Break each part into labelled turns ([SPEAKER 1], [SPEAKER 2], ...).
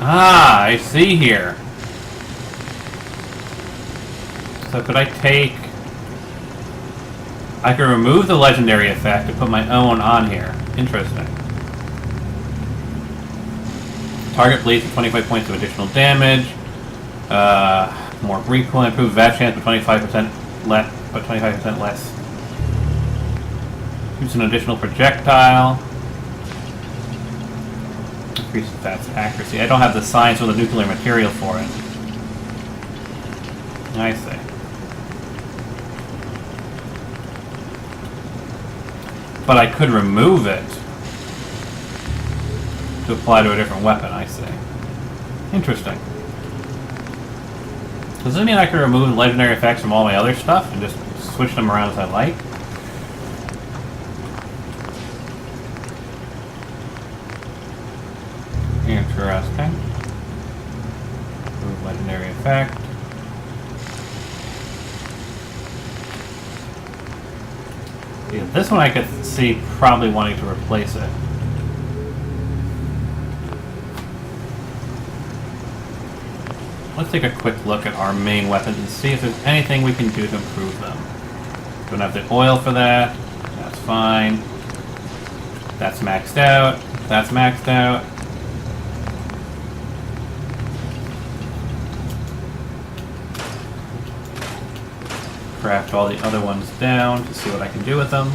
[SPEAKER 1] Ah, I see here. So could I take... I could remove the legendary effect and put my own on here. Interesting. Target bleeds for 25 points of additional damage. More recoil, improve VAP chance for 25% less, but 25% less. Use an additional projectile. Increases VAP's accuracy. I don't have the science or the nuclear material for it. I see. But I could remove it to apply to a different weapon, I see. Interesting. Does this mean I could remove legendary effects from all my other stuff and just switch them around as I like? Interesting. Remove legendary effect. Yeah, this one I could see probably wanting to replace it. Let's take a quick look at our main weapons and see if there's anything we can do to improve them. Don't have the oil for that. That's fine. That's maxed out. That's maxed out. Craft all the other ones down to see what I can do with them.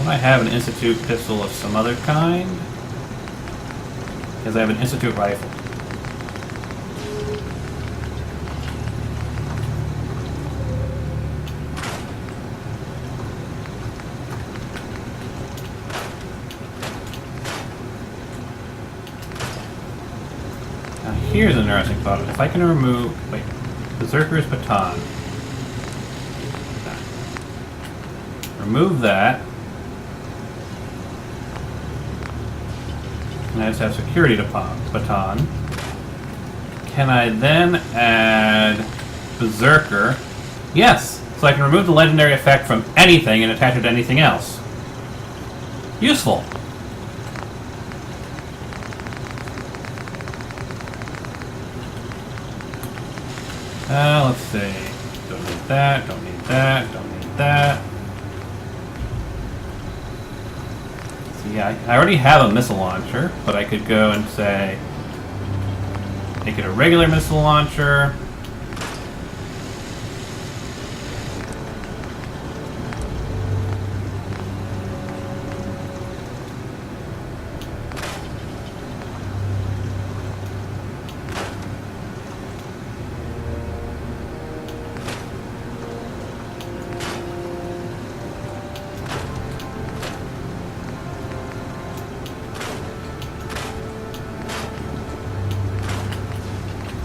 [SPEAKER 1] I have an Institute pistol of some other kind, because I have an Institute rifle. Now here's an interesting thought. If I can remove... Wait. Berserker's Baton. Remove that. And I just have security baton. Can I then add Berserker? Yes! So I can remove the legendary effect from anything and attach it to anything else. Useful! Let's see. Don't need that, don't need that, don't need that. Yeah, I already have a missile launcher, but I could go and say, make it a regular missile launcher.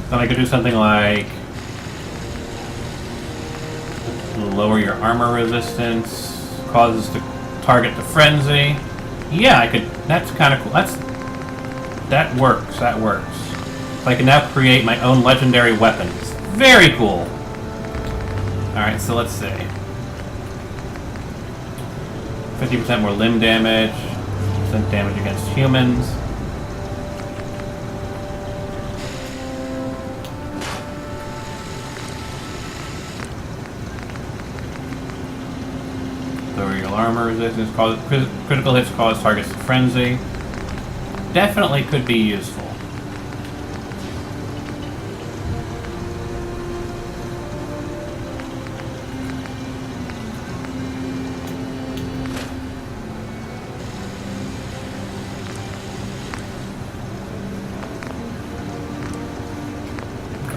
[SPEAKER 1] Then I could do something like lower your armor resistance, causes the target to frenzy. Yeah, I could. That's kind of cool. That works. That works. So I can now create my own legendary weapons. Very cool. All right, so let's see. 50% more limb damage, % damage against humans. Armor resistance, critical hits cause targets to frenzy. Definitely could be useful.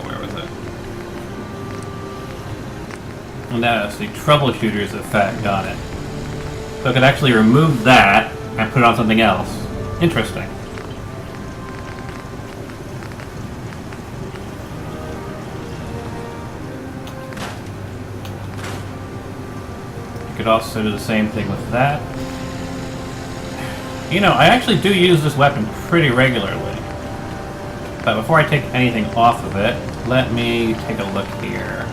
[SPEAKER 1] Where was it? And that is the troubleshooter's effect on it. So I could actually remove that and put it on something else. Interesting. You could also do the same thing with that. You know, I actually do use this weapon pretty regularly. But before I take anything off of it, let me take a look here.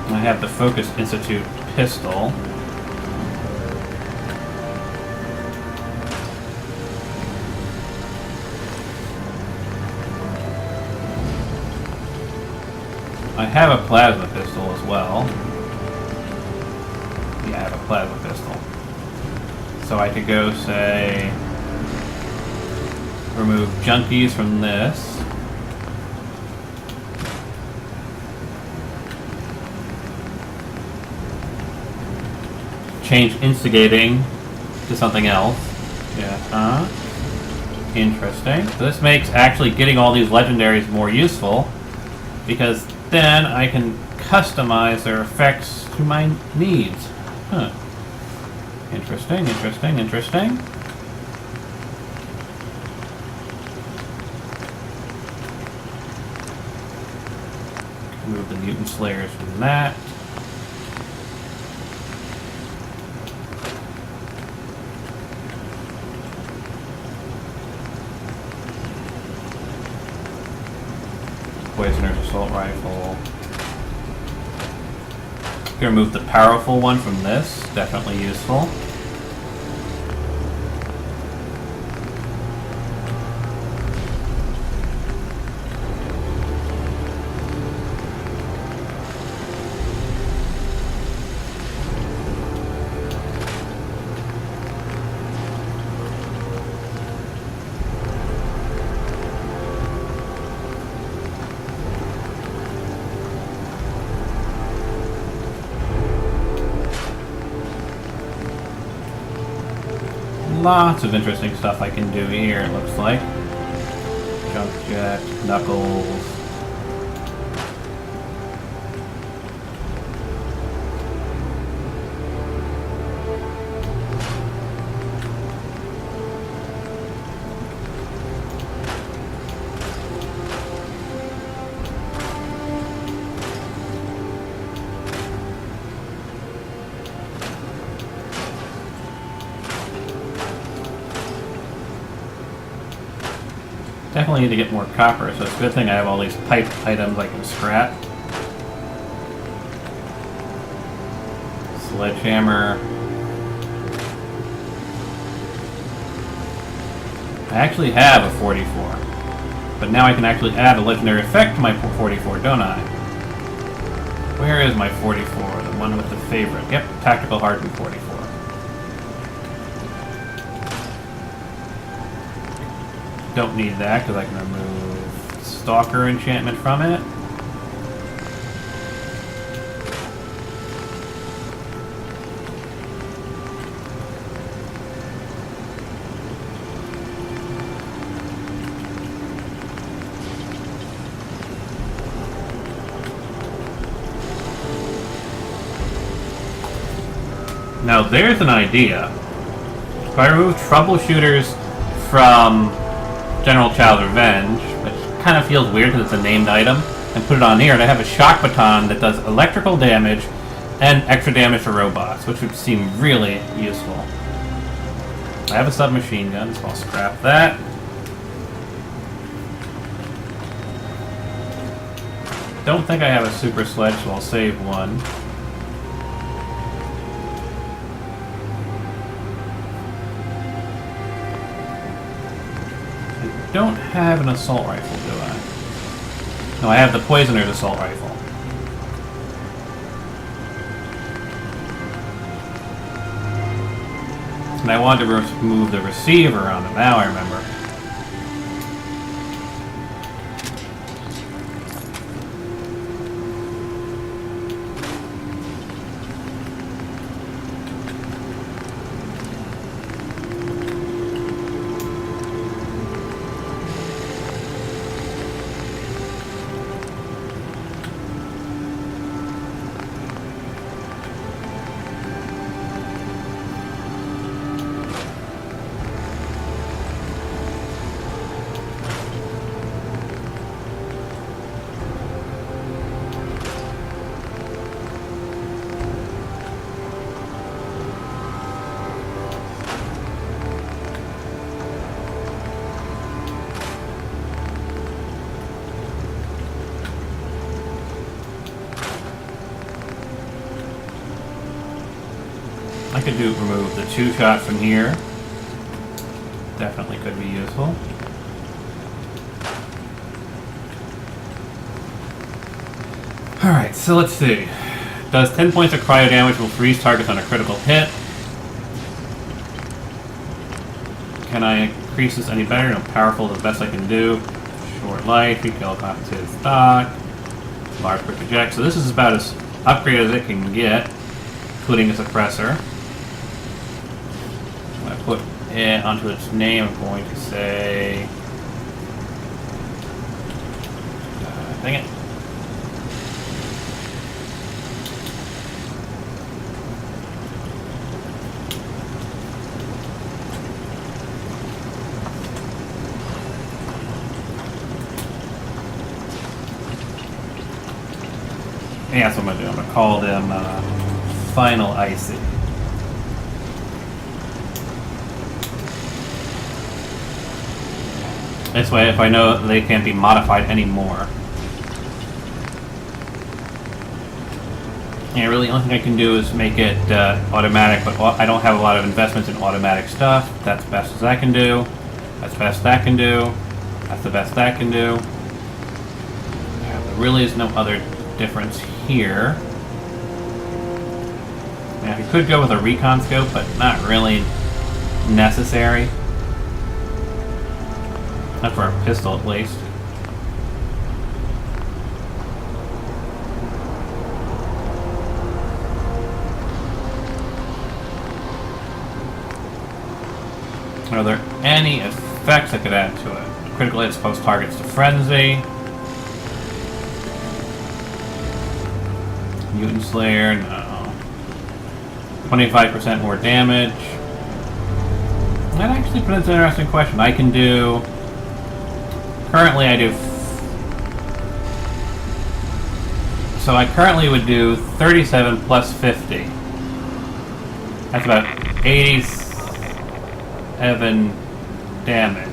[SPEAKER 1] I have the Focus Institute pistol. I have a plasma pistol as well. Yeah, I have a plasma pistol. So I could go, say, remove junkies from this. Change instigating to something else. Yeah, interesting. So this makes actually getting all these legendaries more useful, because then I can customize their effects to my needs. Huh. Interesting, interesting, interesting. Move the Mutant Slayers from that. Poisoner's Assault Rifle. Gonna remove the powerful one from this. Definitely useful. Lots of interesting stuff I can do here, it looks like. Junk Jet, Knuckles. Definitely need to get more copper, so it's a good thing I have all these pipe items I can scrap. Sledgehammer. I actually have a 44, but now I can actually add a legendary effect to my 44, don't I? Where is my 44? The one with the favorite. Yep, Tactical Hardened 44. Don't need that because I can remove Stalker enchantment from it. Now there's an idea. If I remove troubleshooters from General Child's Revenge, which kind of feels weird because it's a named item, and put it on here, and I have a shock baton that does electrical damage and extra damage to robots, which would seem really useful. I have a submachine gun, so I'll scrap that. Don't think I have a super sledge, so I'll save one. Don't have an assault rifle, do I? No, I have the Poisoner's assault rifle. And I wanted to remove the receiver on it. Now I remember. I could remove the 2-shot from here. Definitely could be useful. Alright, so let's see. Does 10 points of cryo damage will freeze targets on a critical hit. Can I increase this any better? No, powerful is the best I can do. Short life, recall compensated stock. Large quick eject. So this is about as upgraded as it can get, including a suppressor. I'm going to put it onto its name. I'm going to say... dang it. Yeah, that's what I'm going to do. I'm going to call them Final Icy. This way, if I know they can't be modified anymore. Yeah, really, the only thing I can do is make it automatic, but I don't have a lot of investments in automatic stuff. That's the best as I can do. That's the best that can do. That's the best that can do. Yeah, there really is no other difference here. Yeah, you could go with a recon scope, but not really necessary. Not for a pistol, at least. Are there any effects I could add to it? Critical hits post targets to frenzy. Mutant Slayer, no. 25% more damage. That actually presents an interesting question. I can do... Currently I do... So I currently would do 37 plus 50. That's about 87 damage.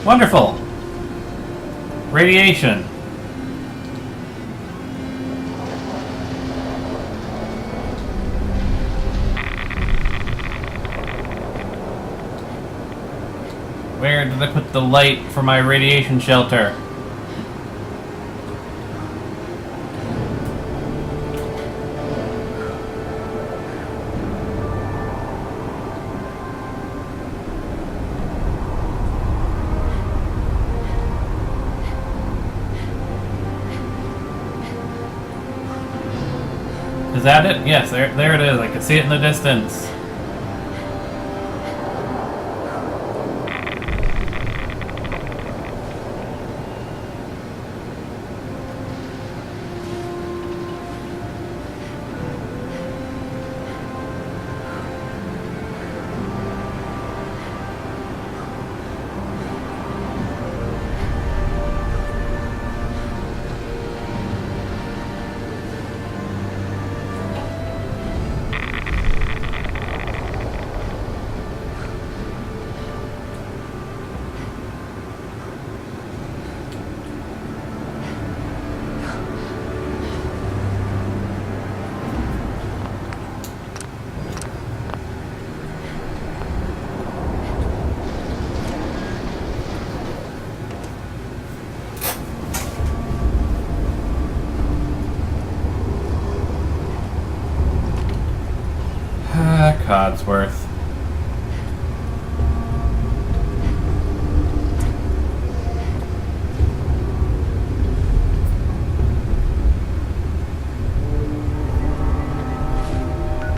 [SPEAKER 1] Wonderful! Radiation. Where did I put the light for my radiation shelter? Is that it? Yes, there it is. I can see it in the distance. Codsworth.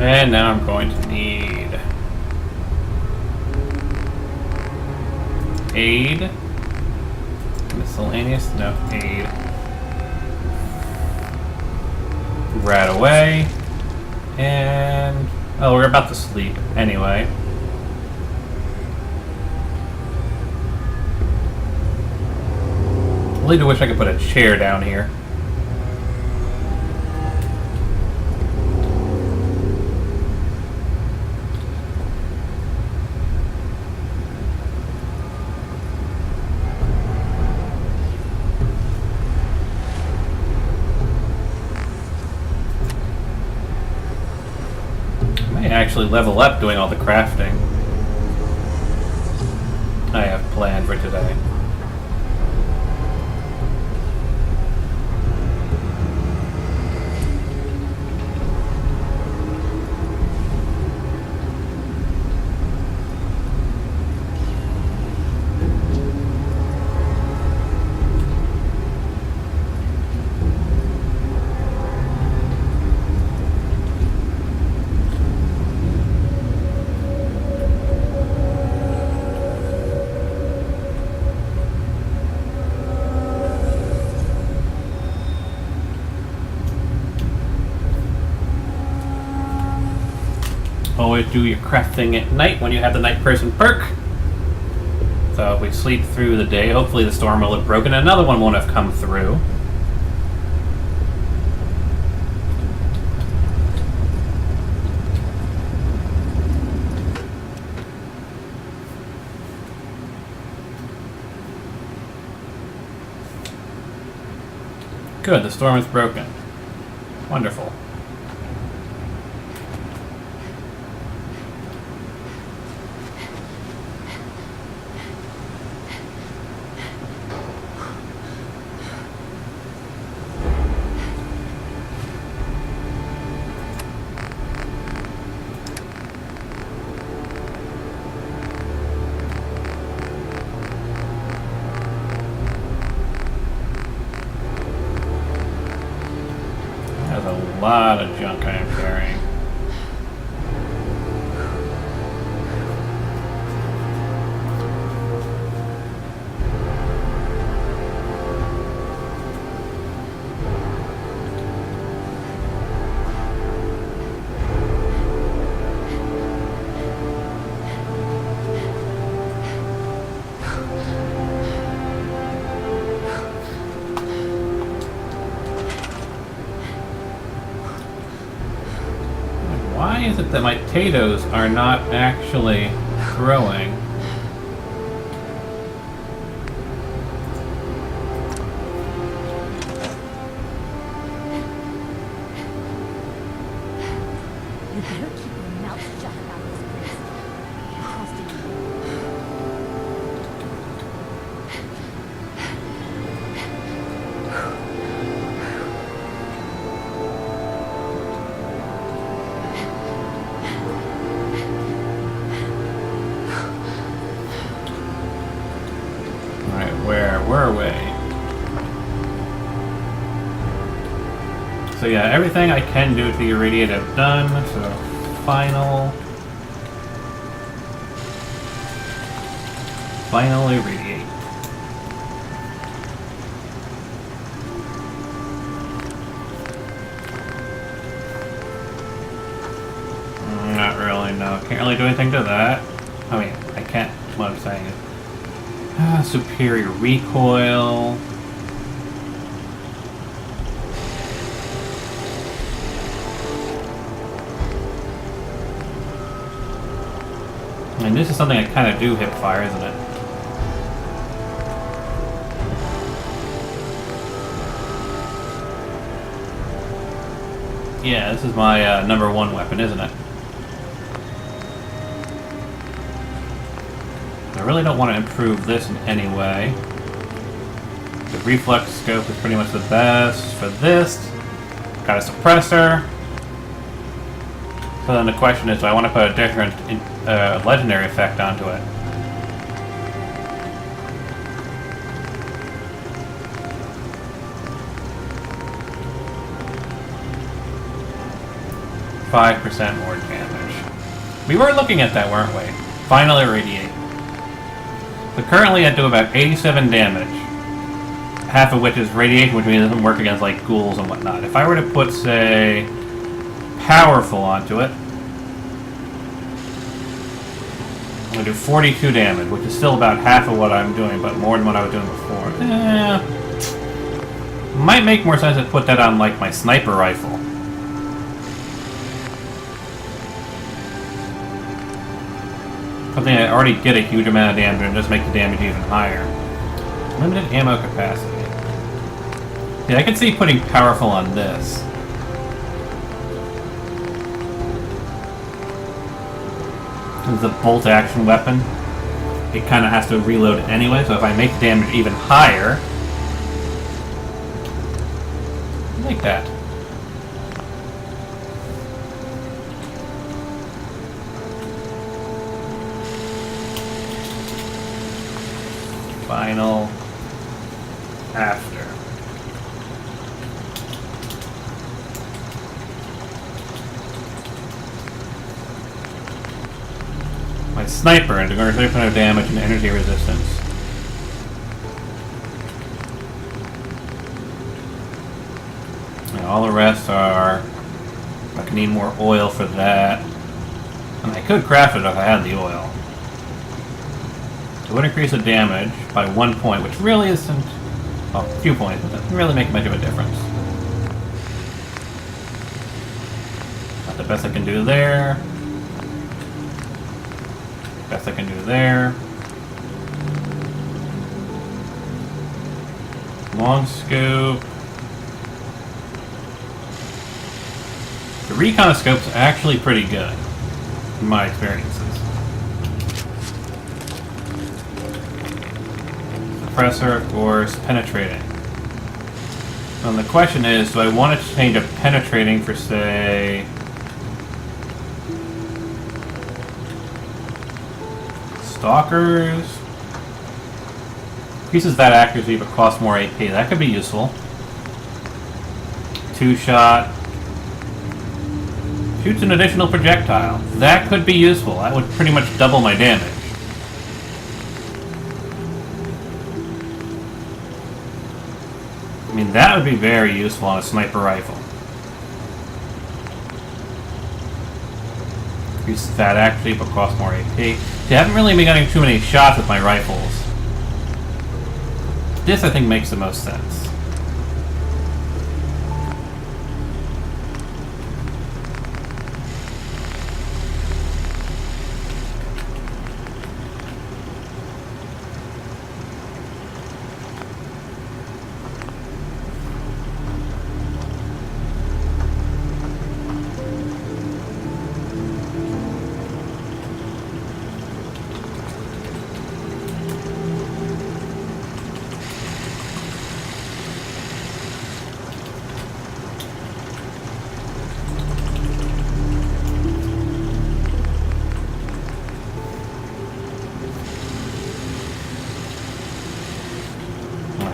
[SPEAKER 1] And now I'm going to need aid. Miscellaneous? No, aid. Right away. And... oh, we're about to sleep anyway. I really do wish I could put a chair down here. actually level up doing all the crafting I have planned for today. Always do your crafting at night when you have the night person perk. So if we sleep through the day, hopefully the storm will have broken and another one won't have come through. Good, the storm is broken. Wonderful. A lot of junk I am carrying. Why is it that my potatoes are not actually growing?
[SPEAKER 2] You better keep your mouth shut about this place. It costing you.
[SPEAKER 1] Alright, where were we? So yeah, everything I can do to irradiate I've done, so final irradiate. Not really, no. Can't really do anything to that. I mean, I can't, what I'm saying is superior recoil. And this is something I kind of do hip fire, isn't it? Yeah, this is my number one weapon, isn't it? I really don't want to improve this in any way. The reflex scope is pretty much the best for this. Got a suppressor. So then the question is, do I want to put a different legendary effect onto it? %5 more damage. We were looking at that, weren't we? Final irradiate. So currently I do about 87 damage. Half of which is radiation, which means it doesn't work against like ghouls and whatnot. If I were to put, say, powerful onto it, I'm going to do 42 damage, which is still about half of what I'm doing, but more than what I was doing before. Might make more sense to put that on like my sniper rifle. Something I already get a huge amount of damage and just make the damage even higher. Limited ammo capacity. Yeah, I could see putting powerful on this. It's a bolt action weapon. It kind of has to reload anyway, so if I make the damage even higher... like that. Final after. My sniper and 30% of damage and energy resistance. And all the rest are... I can need more oil for that. And I could craft it if I had the oil. It would increase the damage by 1 point, which really isn't... well, a few points, but that doesn't really make much of a difference. Not the best I can do there. Best I can do there. Long scope. The recon scope's actually pretty good, in my experiences. Suppressor, of course, penetrating. And the question is, do I want to change a penetrating for, say... Stalkers? Increases that accuracy but costs more AP. That could be useful. 2-shot. Shoots an additional projectile. That could be useful. That would pretty much double my damage. I mean, that would be very useful on a sniper rifle. Increases that accuracy but costs more AP. See, I haven't really been getting too many shots with my rifles. This, I think, makes the most sense.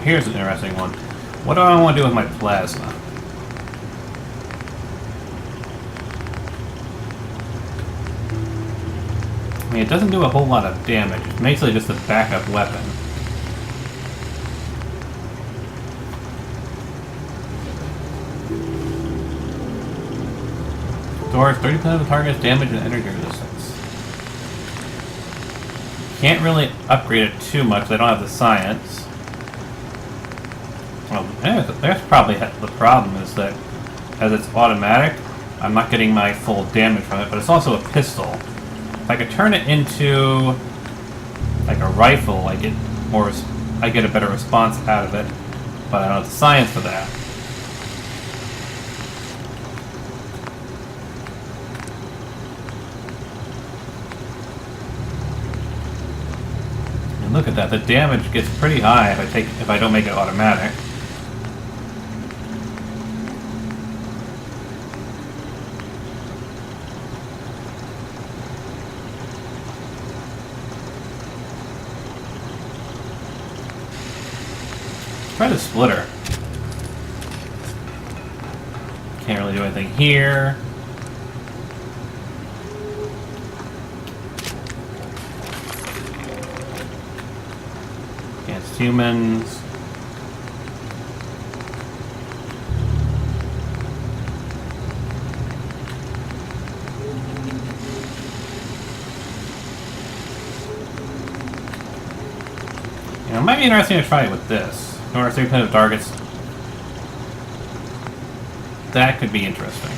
[SPEAKER 1] Here's an interesting one. What do I want to do with my plasma? I mean, it doesn't do a whole lot of damage. It's basically just a backup weapon. Stores 30% of the target's damage and energy resistance. Can't really upgrade it too much. They don't have the science. Well, there's probably the problem is that as it's automatic, I'm not getting my full damage from it, but it's also a pistol. If I could turn it into like a rifle, I get a better response out of it, but I don't have the science for that. And look at that, the damage gets pretty high if I don't make it automatic. Try the splitter. Can't really do anything here. Against humans. You know, it might be interesting to try it with this. Or 3% of targets. That could be interesting.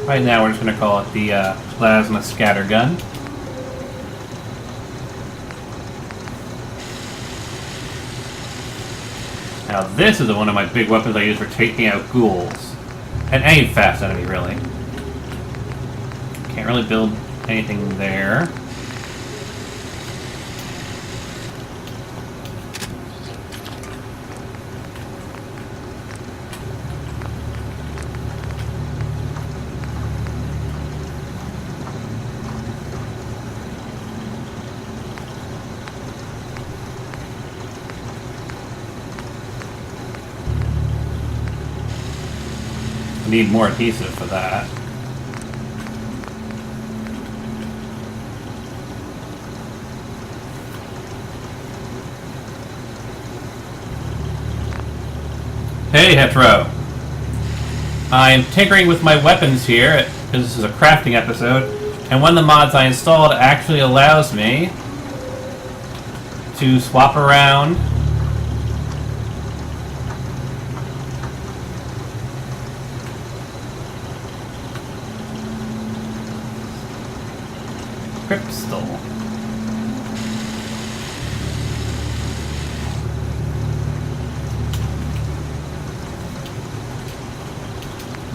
[SPEAKER 1] Right now we're just going to call it the plasma scatter gun. Now this is one of my big weapons I use for taking out ghouls. And any fast enemy, really. Can't really build anything there. Need more adhesive for that. Hey, Hetero. I'm tinkering with my weapons here, because this is a crafting episode, and one of the mods I installed actually allows me to swap around Crystal.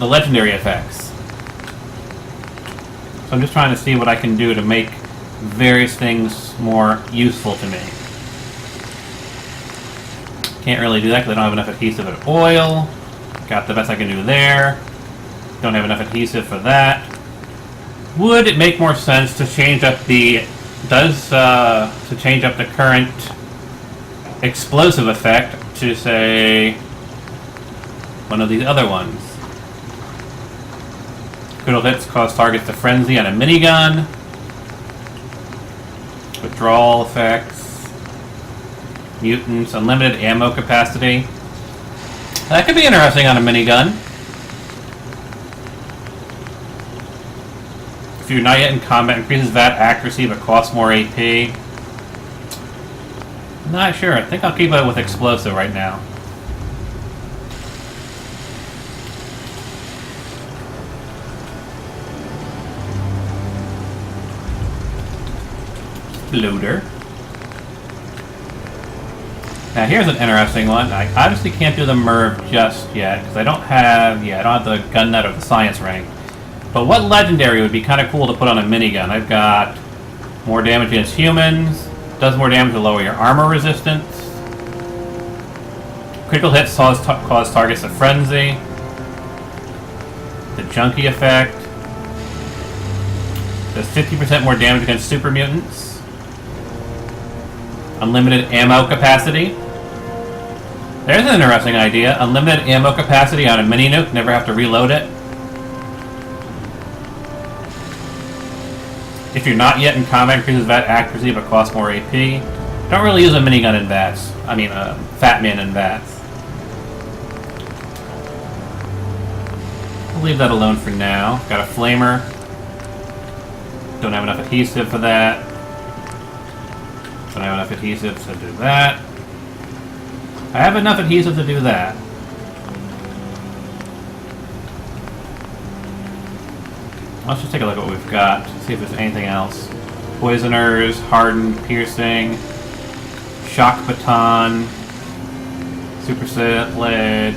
[SPEAKER 1] The legendary effects. So I'm just trying to see what I can do to make various things more useful to me. Can't really do that because I don't have enough adhesive and oil. Got the best I can do there. Don't have enough adhesive for that. Would it make more sense to change up the to change up the current explosive effect to, say, one of these other ones? Critical hits cause targets to frenzy on a minigun. Withdrawal effects. Mutants, unlimited ammo capacity. That could be interesting on a minigun. If you're not yet in combat, increases that accuracy but costs more AP. Not sure. I think I'll keep it with explosive right now. Loader. Now here's an interesting one. I obviously can't do the Merv just yet because I don't have the gun nut or the science rank. But what legendary would be kind of cool to put on a minigun? I've got more damage against humans, does more damage to lower your armor resistance. Critical hits cause targets to frenzy. The junkie effect. Does 50% more damage against super mutants. Unlimited ammo capacity. There's an interesting idea. Unlimited ammo capacity on a mini nuke, never have to reload it. If you're not yet in combat, increases VAT accuracy but costs more AP. Don't really use a minigun in VATS. I mean, Fat Man in VATS. I'll leave that alone for now. Got a flamer. Don't have enough adhesive for that. Don't have enough adhesive to do that. I have enough adhesive to do that. Let's just take a look at what we've got. See if there's anything else. Poisoners, hardened, piercing, shock baton, superset ledge.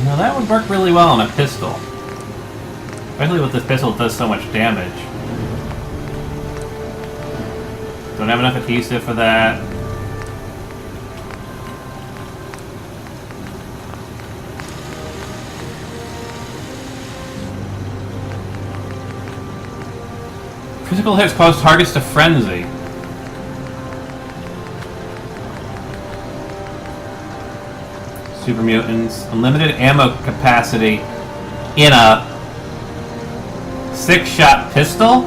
[SPEAKER 1] Now that would work really well on a pistol. Especially with this pistol, it does so much damage. Don't have enough adhesive for that. Physical hits cause targets to frenzy. Super mutants. Unlimited ammo capacity in a 6-shot pistol?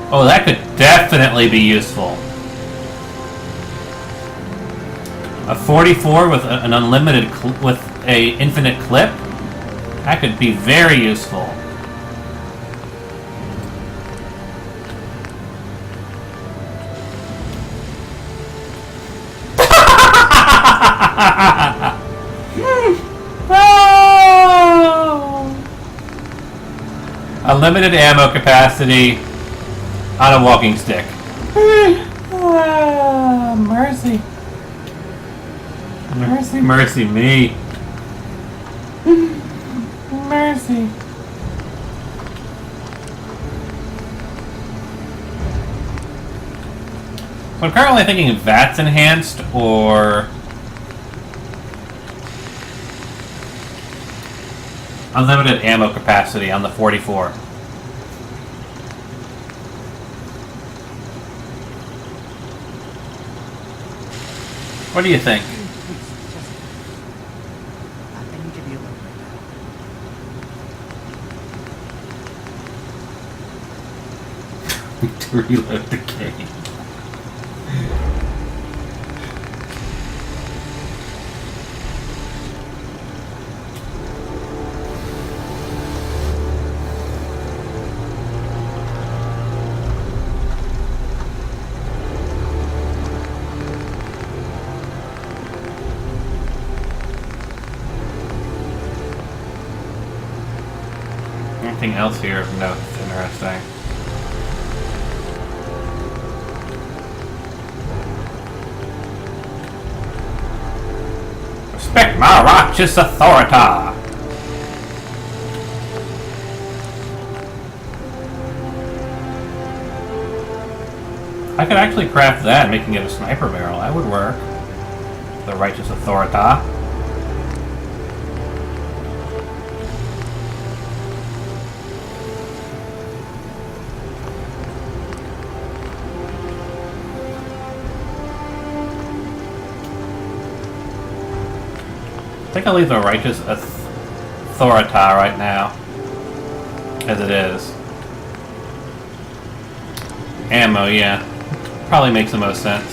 [SPEAKER 1] Oh, that could definitely be useful. A 44 with an unlimited with a infinite clip? That could be very useful. Unlimited ammo capacity On a walking stick. Mercy. Mercy, mercy me. Mercy. So I'm currently thinking VATS enhanced or unlimited ammo capacity on the 44. What do you think?
[SPEAKER 3] I need to be alone right now.
[SPEAKER 1] To reload the game. Anything else here of note that's interesting? Respect my righteous authority! I could actually craft that, making it a sniper barrel. That would work. The righteous authority. I think I'll leave the righteous authority right now, as it is. Ammo, yeah. Probably makes the most sense.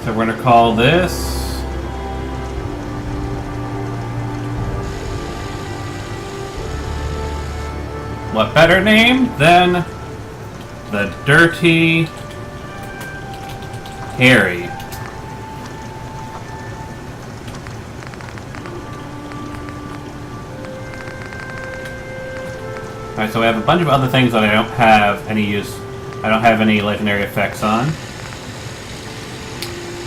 [SPEAKER 1] So we're gonna call this what better name than the Dirty Harry. Alright, so we have a bunch of other things that I don't have any use. I don't have any legendary effects on.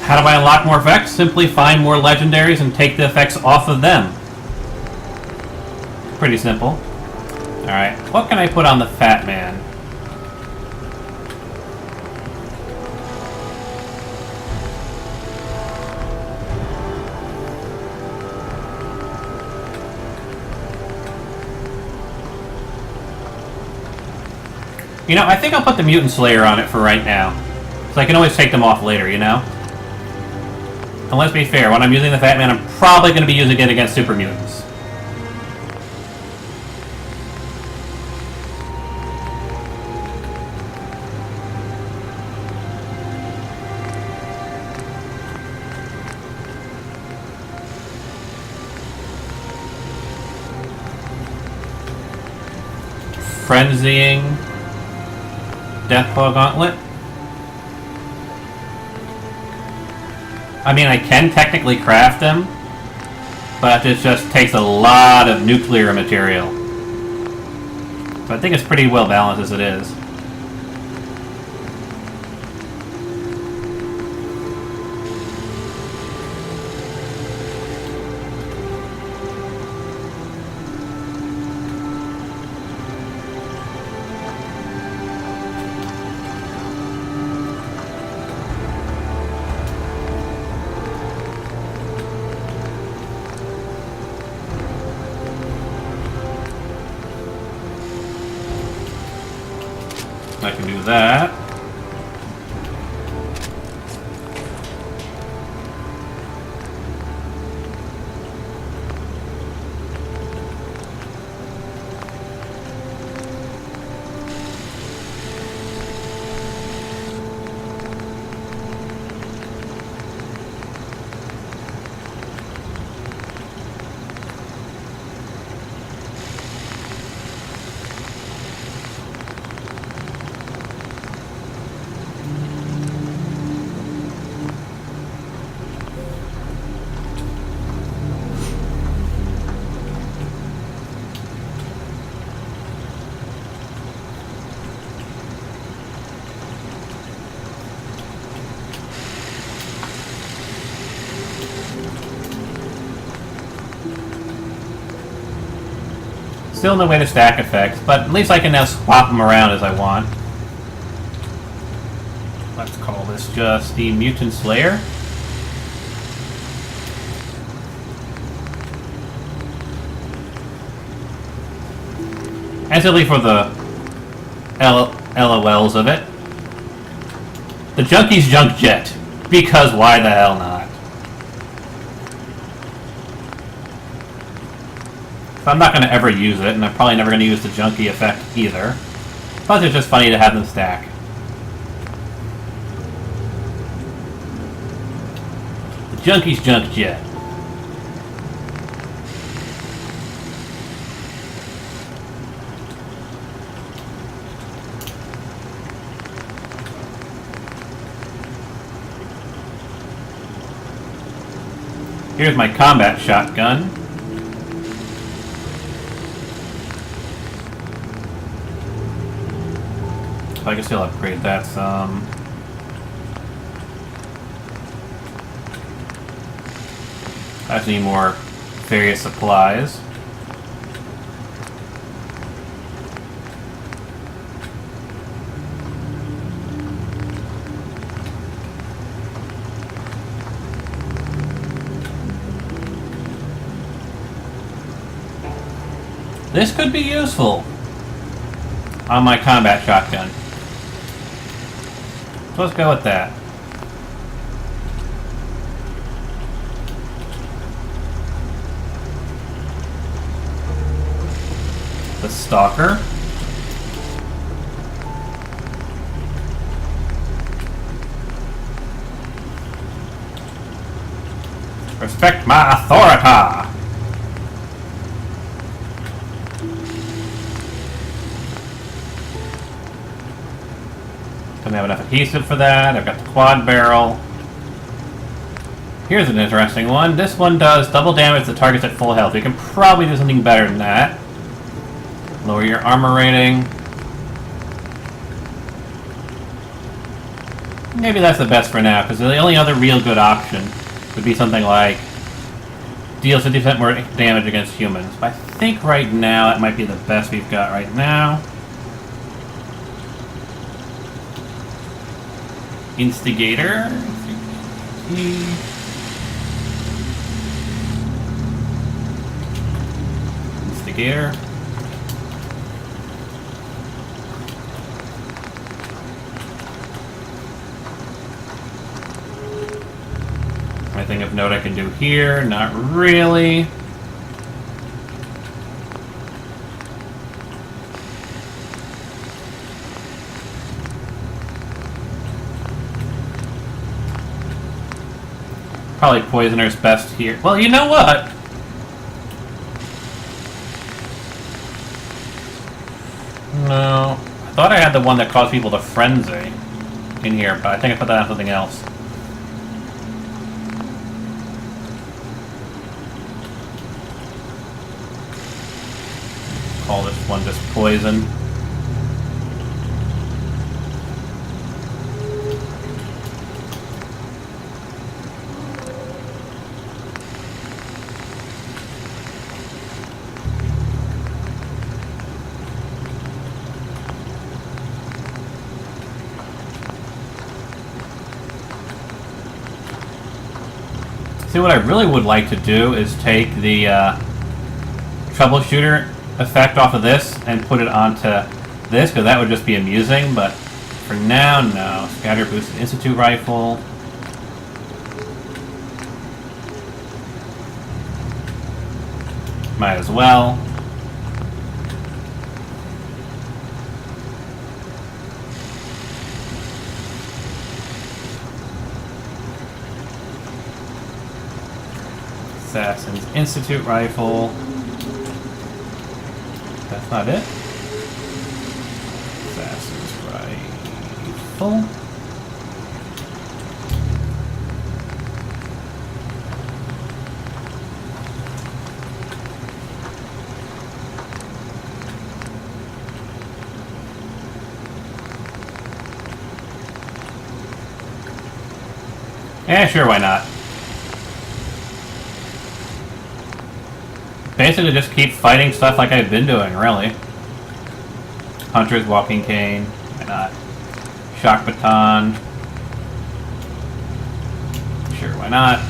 [SPEAKER 1] How do I unlock more effects? Simply find more legendaries and take the effects off of them. Pretty simple. Alright, what can I put on the Fat Man? You know, I think I'll put the Mutant Slayer on it for right now. So I can always take them off later, you know? And let's be fair, when I'm using the Fat Man, I'm probably going to be using it against Super Mutants. Frenzying Deathclaw Gauntlet. I mean, I can technically craft them, but it just takes a lot of nuclear material. So I think it's pretty well balanced as it is. I can do that. Still no way to stack effects, but at least I can now swap them around as I want. Let's call this just the Mutant Slayer. And simply for the LOLs of it. The Junkie's Junk Jet. Because why the hell not? So I'm not going to ever use it, and I'm probably never going to use the Junkie effect either. Plus it's just funny to have them stack. The Junkie's Junk Jet. Here's my combat shotgun. So I can still upgrade that some. I just need more various supplies. This could be useful on my combat shotgun. So let's go with that. The Stalker. Respect my authority! Don't have enough adhesive for that. I've got the quad barrel. Here's an interesting one. This one does double damage to targets at full health. You can probably do something better than that. Lower your armor rating. Maybe that's the best for now, because the only other real good option would be something like deals 50% more damage against humans. But I think right now that might be the best we've got right now. Instigator. Instigator. Anything of note I can do here? Not really. Probably Poisoner's best here. Well, you know what? No. I thought I had the one that caused people to frenzy in here, but I think I put that on something else. Call this one just Poison. See, what I really would like to do is take the troubleshooter effect off of this and put it onto this, because that would just be amusing, but for now, no. Scatter boosted Institute rifle. Might as well. Assassin's Institute rifle. That's not it. Assassin's rifle. Yeah, sure, why not? Basically just keep fighting stuff like I've been doing, really. Hunter's walking cane. Why not? Shock baton. Sure, why not?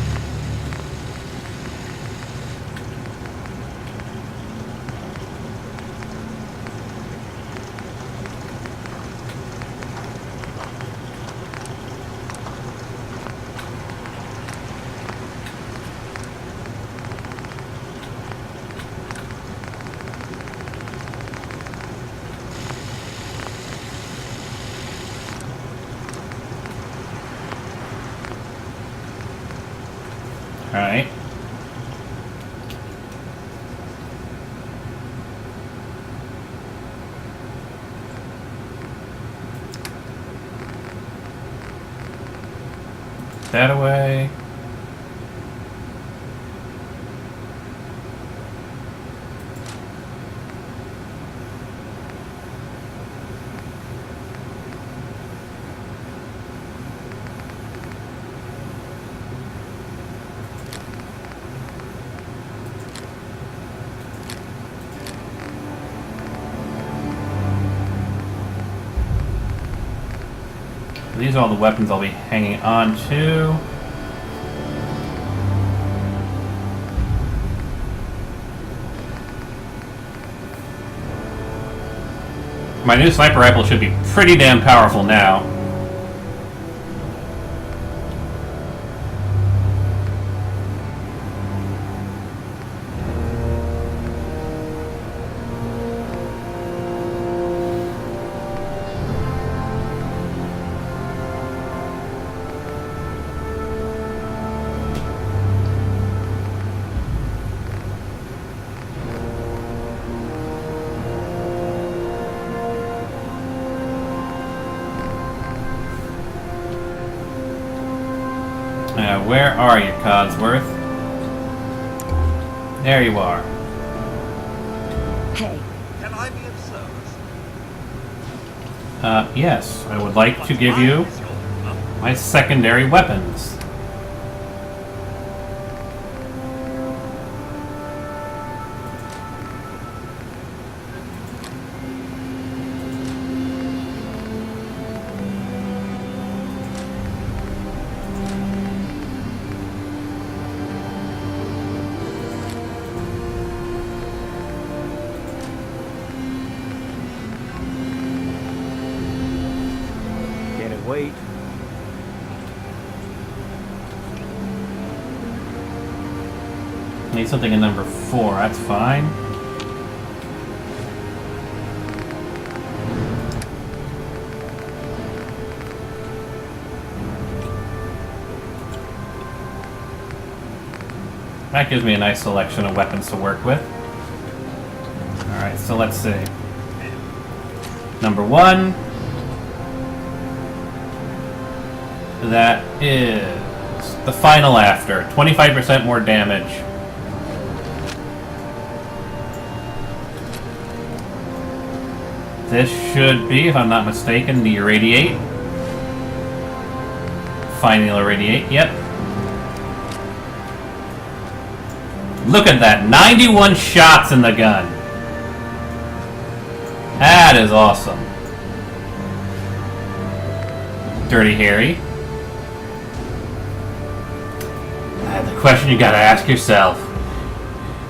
[SPEAKER 1] Alright. That away. These are all the weapons I'll be hanging on to. My new sniper rifle should be pretty damn powerful now. Where are you, Codsworth? There you are.
[SPEAKER 2] Hey,
[SPEAKER 4] Can I be of service?
[SPEAKER 1] Yes, I would like to give you my secondary weapons.
[SPEAKER 5] Wait.
[SPEAKER 1] Need something in number 4, that's fine. That gives me a nice selection of weapons to work with. Alright, so let's see. Number 1. That is the final after. 25% more damage. This should be, if I'm not mistaken, the Irradiate. Final Irradiate, yep. Look at that, 91 shots in the gun. That is awesome. Dirty Harry. The question you gotta ask yourself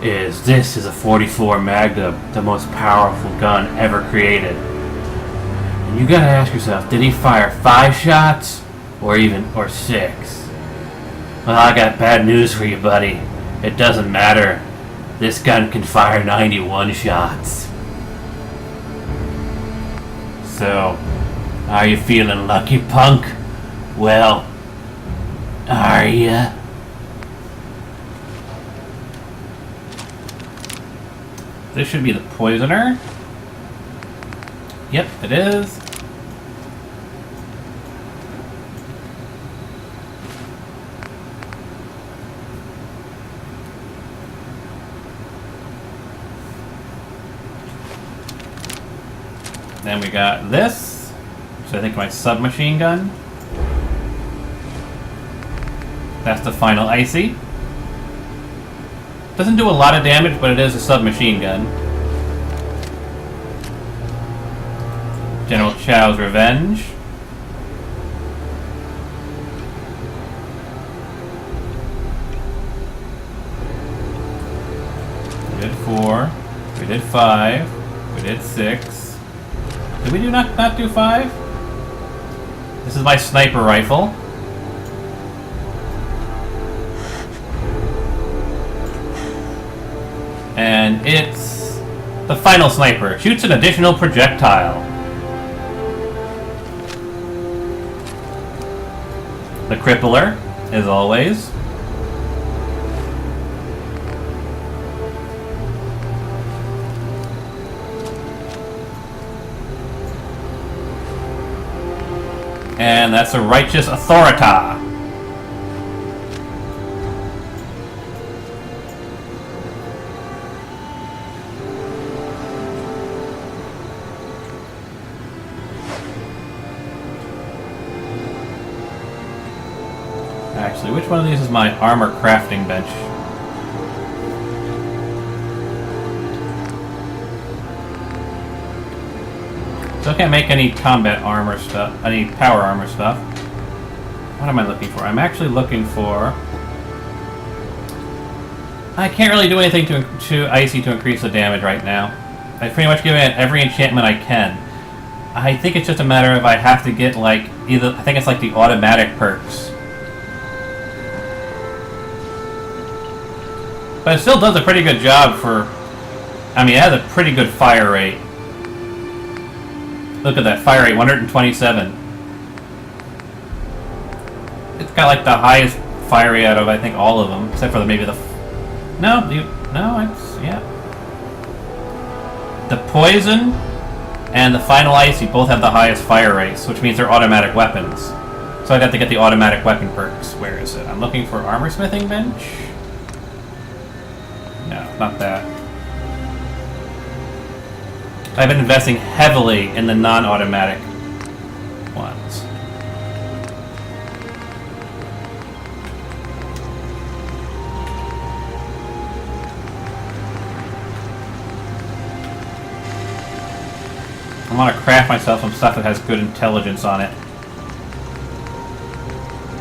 [SPEAKER 1] is, this is a 44 Magnum, the most powerful gun ever created. And you gotta ask yourself, did he fire 5 shots or 6? Well, I got bad news for you, buddy. It doesn't matter. This gun can fire 91 shots. So, are you feeling lucky, punk? Well, are ya? This should be the Poisoner. Yep, it is. Then we got this, which I think my submachine gun. That's the final Icy. Doesn't do a lot of damage, but it is a submachine gun. General Chao's Revenge. We did 4. We did 5. We did 6. Did we not do 5? This is my sniper rifle. And it's the final sniper. Shoots an additional projectile. The Crippler, as always. And that's a Righteous Authorita. Actually, which one of these is my armor crafting bench? Still can't make any combat armor stuff, any power armor stuff. What am I looking for? I'm actually looking for... I can't really do anything to Icy to increase the damage right now. I've pretty much given it every enchantment I can. I think it's just a matter of I have to get, like, either... I think it's like the automatic perks. But it still does a pretty good job for... I mean, it has a pretty good fire rate. Look at that, fire rate, 127. It's got like the highest fire rate out of, I think, all of them. Except for maybe the... No, it's... yeah. The Poison and the Final Icy both have the highest fire rates, which means they're automatic weapons. So I'd have to get the automatic weapon perks. Where is it? I'm looking for armor smithing bench? No, not that. I've been investing heavily in the non-automatic ones. I want to craft myself some stuff that has good intelligence on it.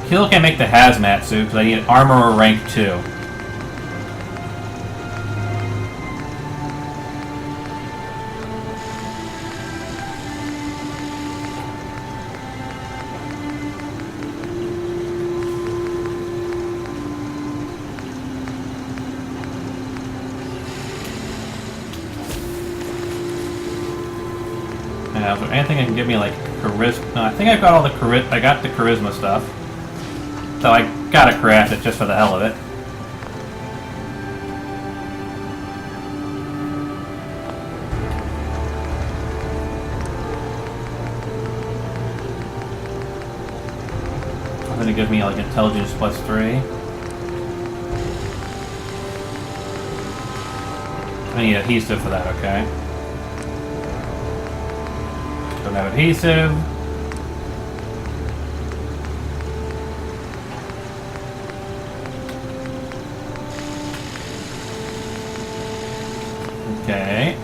[SPEAKER 1] Kill can't make the hazmat suit because I need armor rank 2. Is there anything that can give me like charisma? No, I think I've got all the I got the charisma stuff. So I gotta craft it just for the hell of it. I'm gonna give me like intelligence +3. I need adhesive for that, okay. Don't have adhesive. Okay.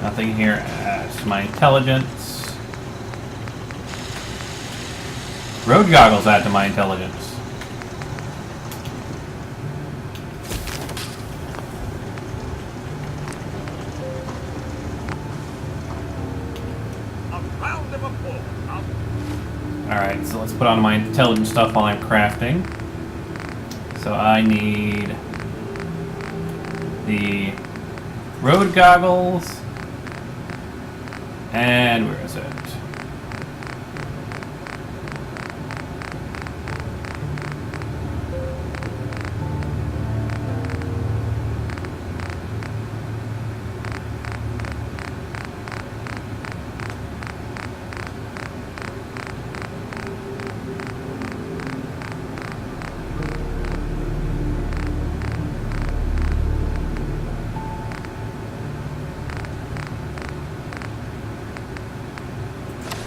[SPEAKER 1] Nothing here adds my intelligence. Road goggles add to my intelligence. Alright, so let's put on my intelligence stuff while I'm crafting. So I need the road goggles, and where is it?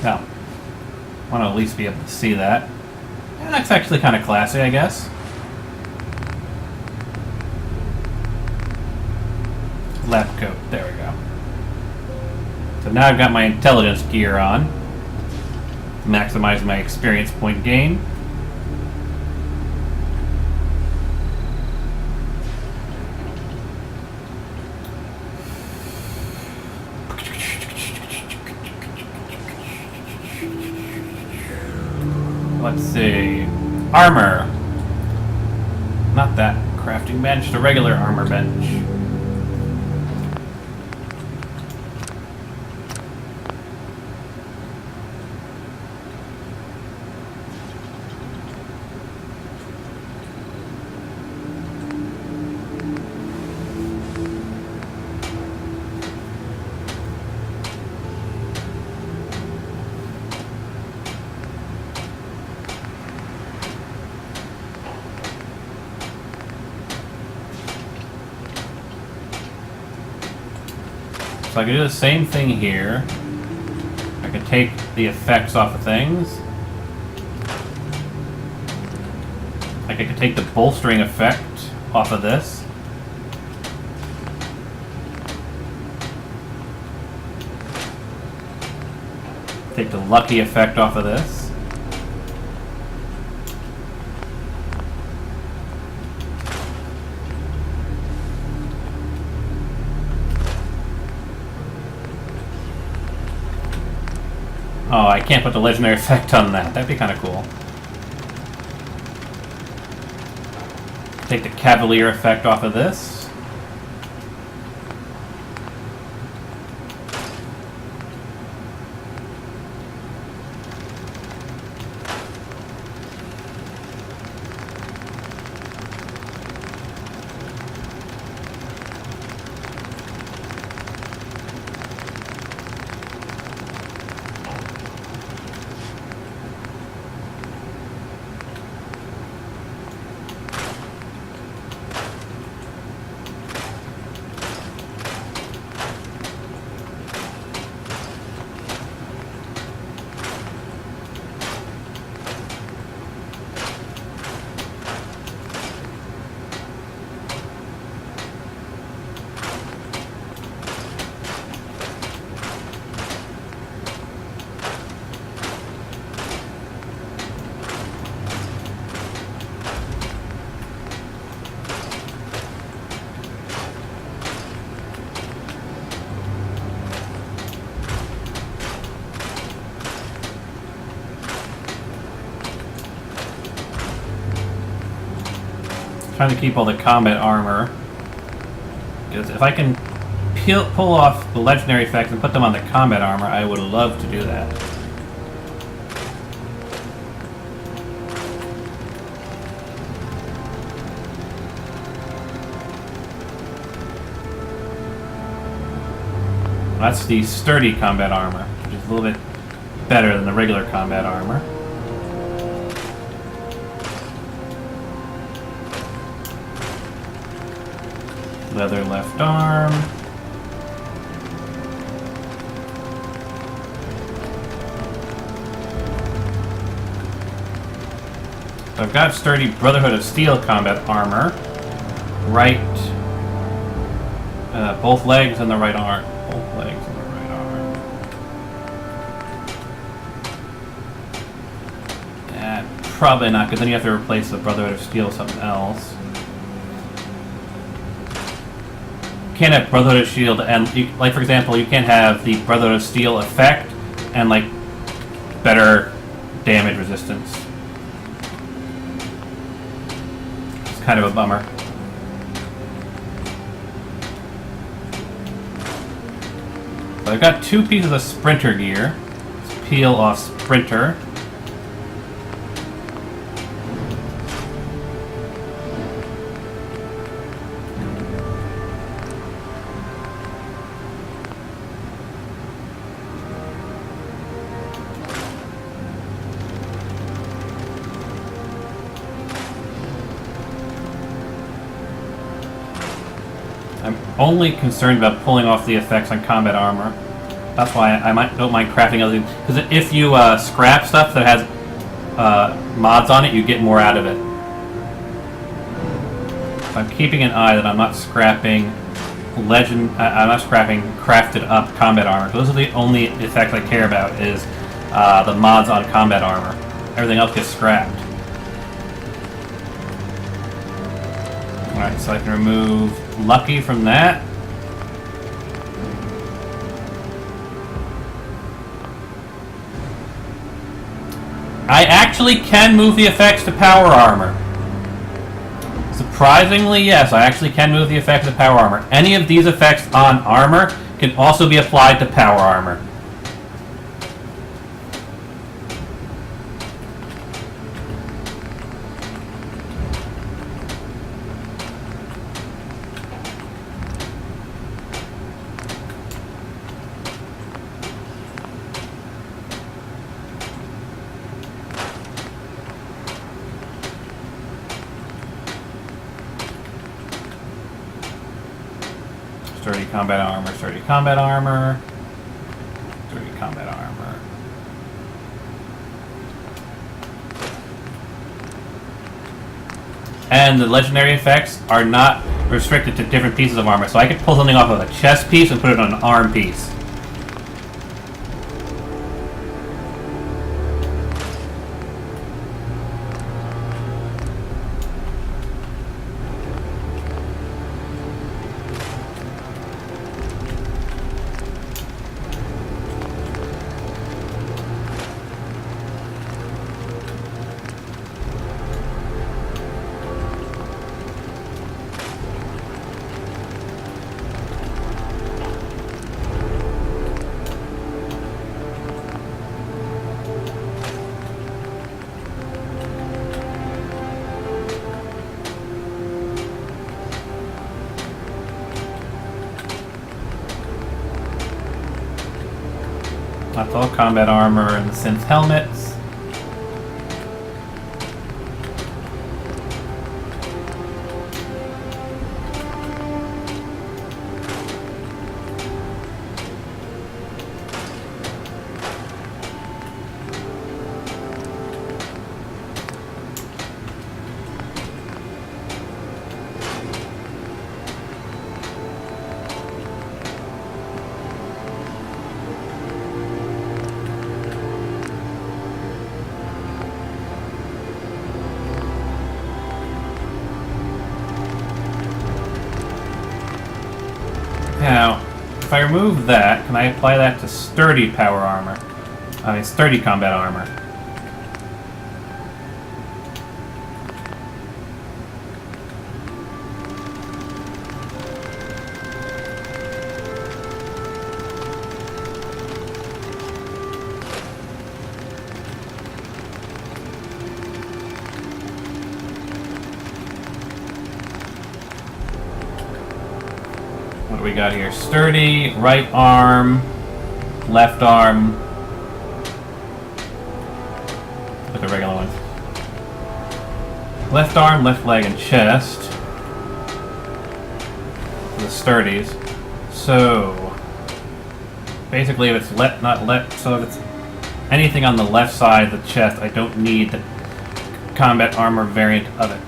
[SPEAKER 1] No. I want to at least be able to see that. That's actually kind of classy, I guess. Lab coat. There we go. So now I've got my intelligence gear on. Maximize my experience point gain. Let's see. Armor. Not that crafting bench, just a regular armor bench. So I can do the same thing here. I can take the effects off of things. I can take the bolstering effect off of this. Take the lucky effect off of this. Oh, I can't put the legendary effect on that. That'd be kind of cool. Take the Cavalier effect off of this. Trying to keep all the combat armor. Because if I can pull off the legendary effects and put them on the combat armor, I would love to do that. That's the sturdy combat armor, which is a little bit better than the regular combat armor. Leather left arm. So I've got sturdy Brotherhood of Steel combat armor. Right. Both legs and the right arm. Both legs and the right arm. Probably not, because then you have to replace the Brotherhood of Steel with something else. You can't have Brotherhood of Shield and, like for example, you can't have the Brotherhood of Steel effect and like better damage resistance. It's kind of a bummer. So I've got two pieces of Sprinter gear. Let's peel off Sprinter. I'm only concerned about pulling off the effects on combat armor. That's why I don't mind crafting other things. Because if you scrap stuff that has mods on it, you get more out of it. So I'm keeping an eye that I'm not scrapping I'm not scrapping crafted up combat armor. Those are the only effects I care about, is the mods on combat armor. Everything else gets scrapped. Alright, so I can remove Lucky from that. I actually can move the effects to power armor. Surprisingly, yes, I actually can move the effects to power armor. Any of these effects on armor can also be applied to power armor. Sturdy combat armor, sturdy combat armor, sturdy combat armor. And the legendary effects are not restricted to different pieces of armor, so I could pull something off of a chest piece and put it on an arm piece. That's all combat armor and synth helmets. Now, if I remove that, can I apply that to sturdy power armor? I mean, sturdy combat armor. What do we got here? Sturdy, right arm, left arm. Look at the regular ones. Left arm, left leg, and chest. The sturdies. So basically, if it's so if it's anything on the left side of the chest, I don't need the combat armor variant of it.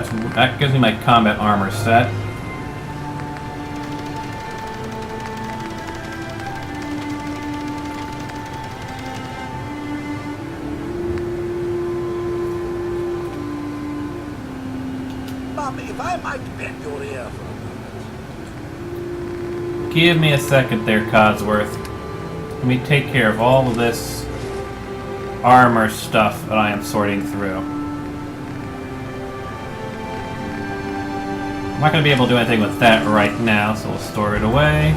[SPEAKER 1] So that gives me my combat armor set.
[SPEAKER 4] Bobby, if I might bend your ear for a moment.
[SPEAKER 1] Give me a second there, Codsworth. Let me take care of all of this armor stuff that I am sorting through. I'm not going to be able to do anything with that right now, so we'll store it away.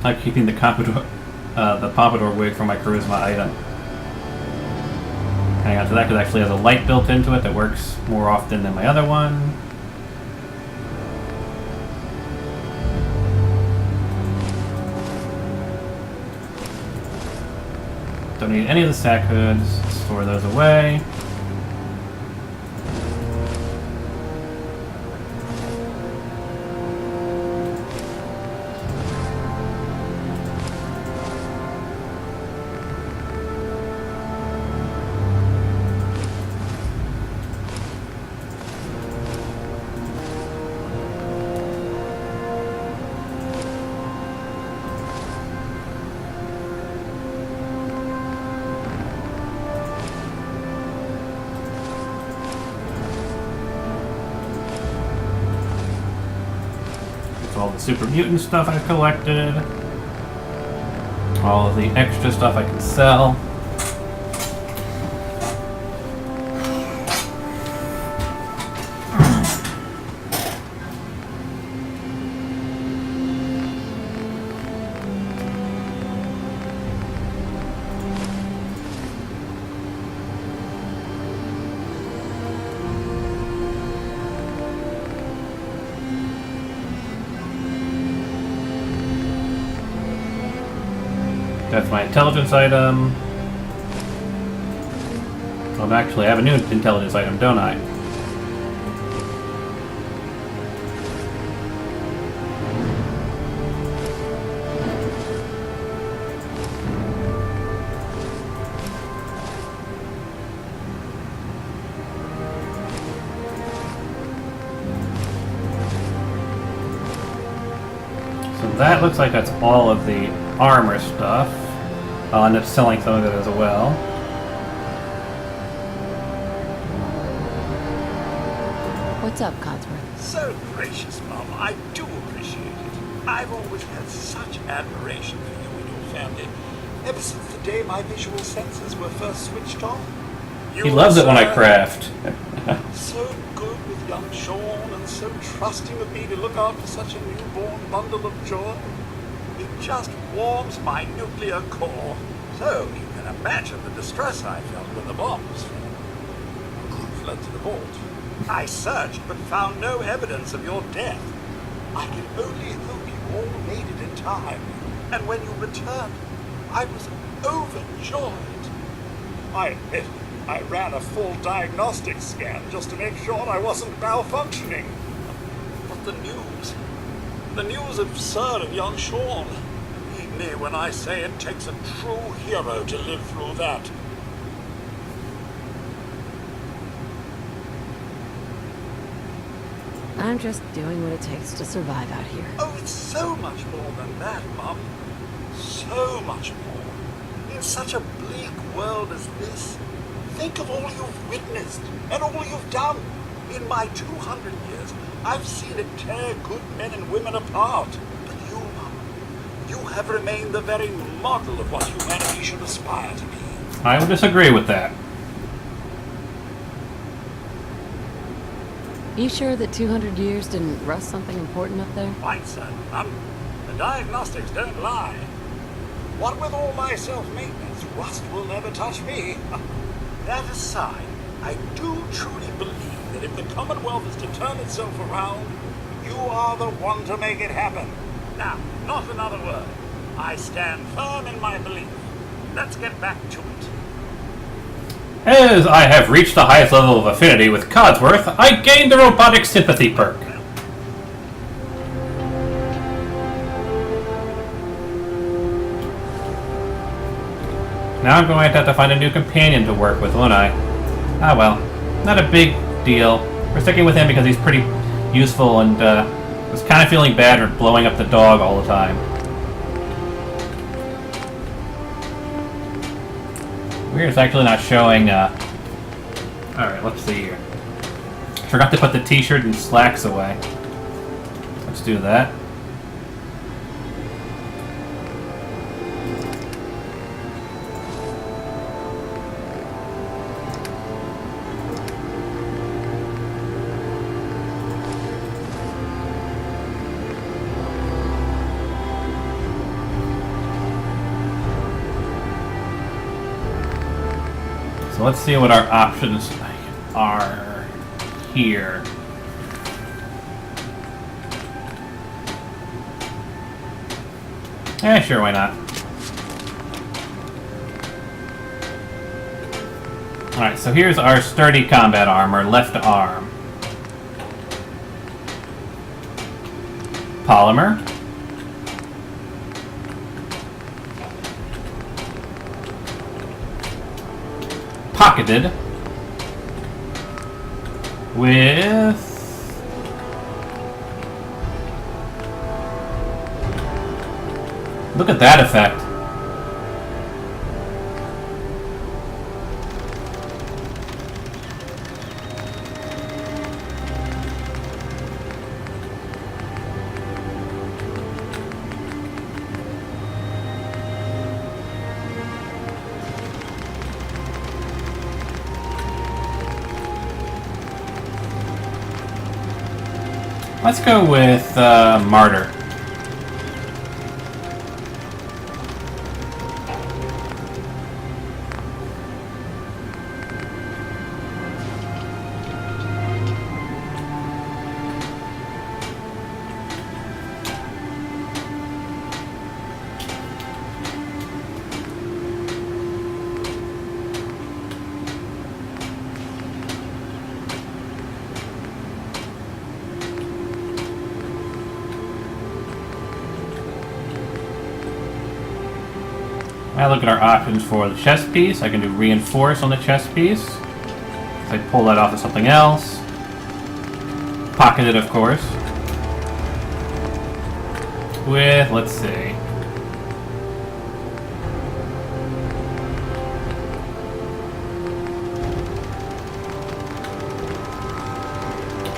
[SPEAKER 1] like keeping the pompadour wig for my charisma item. Hang on to that because it actually has a light built into it that works more often than my other one. Don't need any of the sack hoods. Store those away. All the super mutant stuff I've collected. All of the extra stuff I can sell. That's my intelligence item. Well, actually, I have a new intelligence item, don't I? So that looks like that's all of the armor stuff. I'll end up selling some of it as well.
[SPEAKER 6] What's up, Codsworth?
[SPEAKER 4] So gracious, Mum. I do appreciate it. I've always had such admiration for you and your family, ever since the day my visual senses were first switched on.
[SPEAKER 1] He loves it when I craft.
[SPEAKER 4] So good with young Sean and so trusting of me to look after such a newborn bundle of joy. It just warms my nuclear core. So you can imagine the distress I felt when the bombs fled to the vault. I searched but found no evidence of your death. I can only hope you all made it in time. And when you returned, I was overjoyed. I admit, I ran a full diagnostic scan just to make sure I wasn't malfunctioning. But the news of Sir and young Sean. Heed me when I say it takes a true hero to live through that.
[SPEAKER 6] I'm just doing what it takes to survive out here.
[SPEAKER 4] Oh, it's so much more than that, Mum. So much more. In such a bleak world as this, think of all you've witnessed and all you've done. In my 200 years, I've seen it tear good men and women apart. But you, Mum, you have remained the very model of what humanity should aspire to be.
[SPEAKER 1] I would disagree with that.
[SPEAKER 6] You sure that 200 years didn't rust something important up there?
[SPEAKER 4] Quite certain, Mum. The diagnostics don't lie. What with all my self-maintenance, rust will never touch me. That aside, I do truly believe that if the Commonwealth is to turn itself around, you are the one to make it happen. Now, not another word. I stand firm in my belief. Let's get back to it.
[SPEAKER 1] As I have reached the highest level of affinity with Codsworth, I gained the robotic sympathy perk. Now I'm going to have to find a new companion to work with, won't I? Ah well, not a big deal. We're sticking with him because he's pretty useful and was kind of feeling bad for blowing up the dog all the time. Weird, it's actually not showing, Alright, let's see here. Forgot to put the t-shirt and slacks away. Let's do that. So let's see what our options are here. Sure, why not? Alright, so here's our sturdy combat armor, left arm. Polymer. Pocketed. With... Look at that effect. Let's go with Martyr. Now look at our options for the chest piece. I can do reinforce on the chest piece. If I pull that off of something else. Pocketed, of course. With, let's see.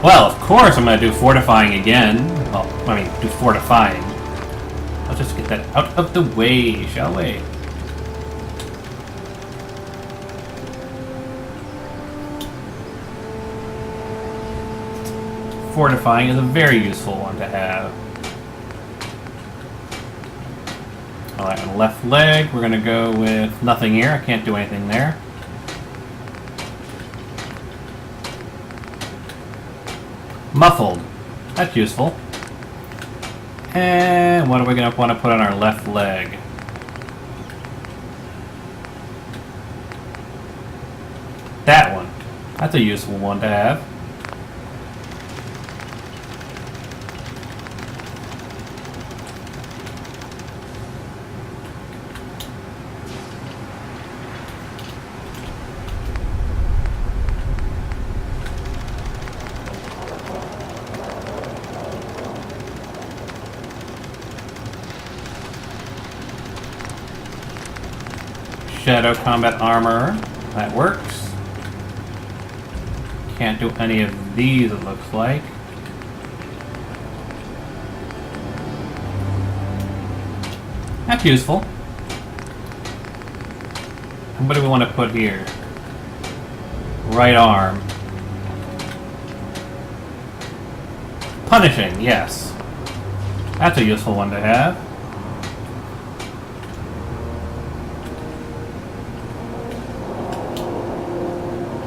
[SPEAKER 1] Well, of course I'm going to do fortifying again. Well, I mean, do fortifying. Let's just get that out of the way, shall we? Fortifying is a very useful one to have. Alright, on the left leg, we're going to go with nothing here. I can't do anything there. Muffled. That's useful. And what are we going to want to put on our left leg? That one. That's a useful one to have. Shadow combat armor. That works. Can't do any of these, it looks like. That's useful. And what do we want to put here? Right arm. Punishing, yes. That's a useful one to have.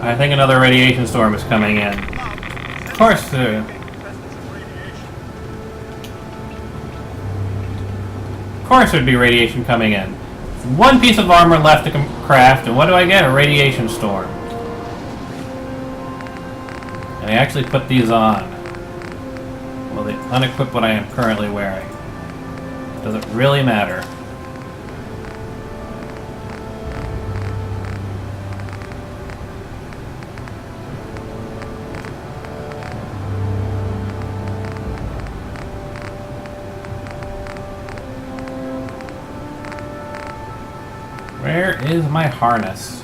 [SPEAKER 1] I think another radiation storm is coming in. Of course, Of course there'd be radiation coming in. One piece of armor left to craft, and what do I get? A radiation storm. And I actually put these on. Will they unequip what I am currently wearing? Does it really matter? Where is my harness?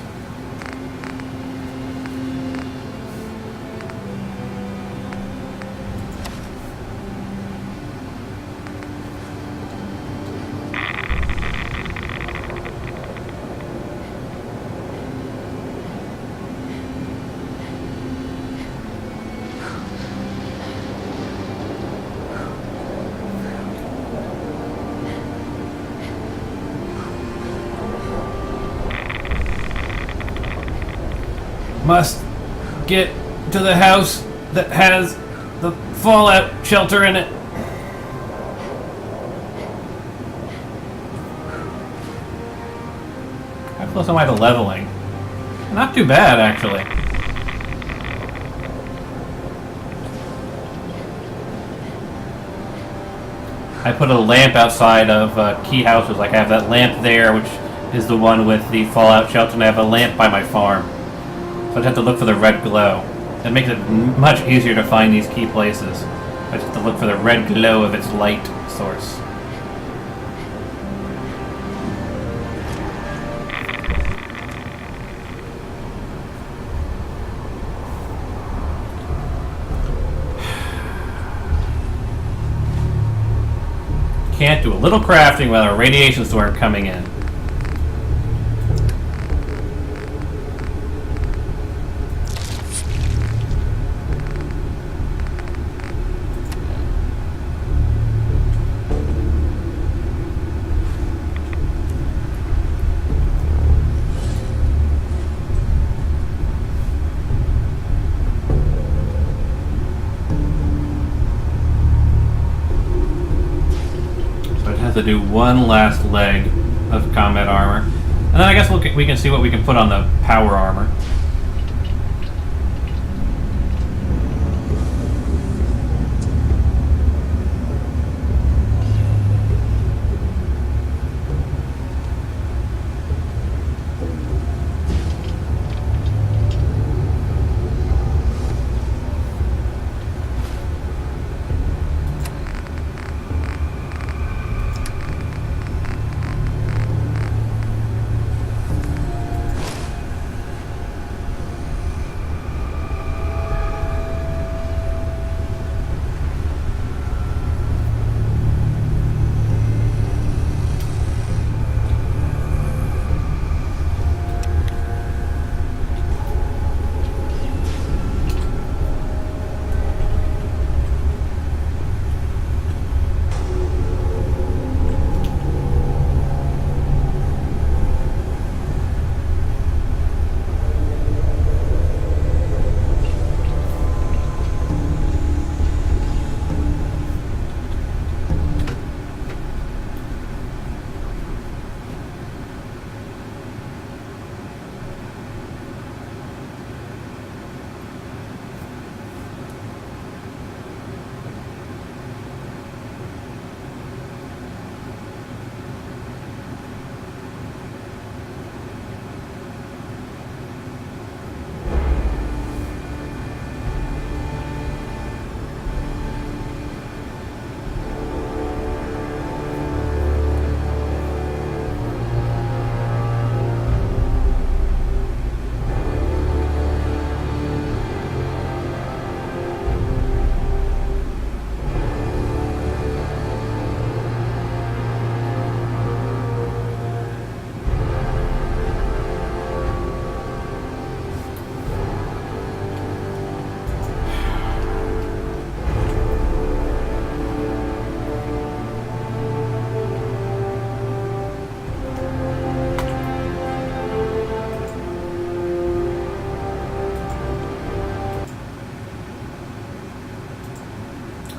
[SPEAKER 1] Must get to the house that has the fallout shelter in it. How close am I to leveling? Not too bad, actually. I put a lamp outside of key houses. Like I have that lamp there, which is the one with the fallout shelter, and I have a lamp by my farm. So I just have to look for the red glow. It makes it much easier to find these key places. I just have to look for the red glow of its light source. Can't do a little crafting without a radiation storm coming in. To do one last leg of combat armor, and then I guess we can see what we can put on the power armor.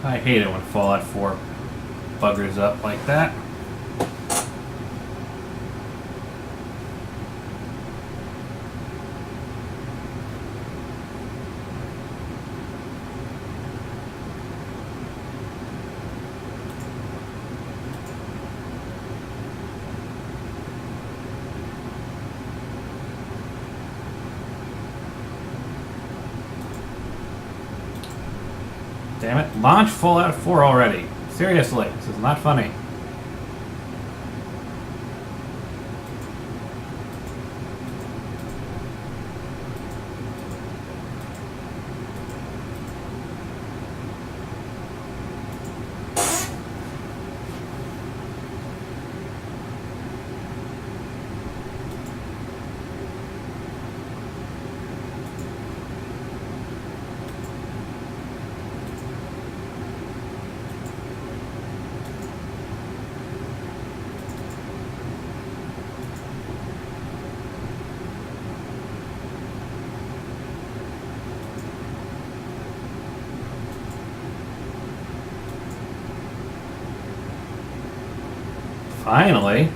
[SPEAKER 1] I hate it when Fallout 4 buggers up like that. Damn it. Launch Fallout 4 already. Seriously, this is not funny. Finally.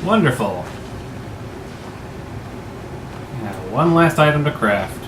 [SPEAKER 1] Wonderful. Yeah, one last item to craft.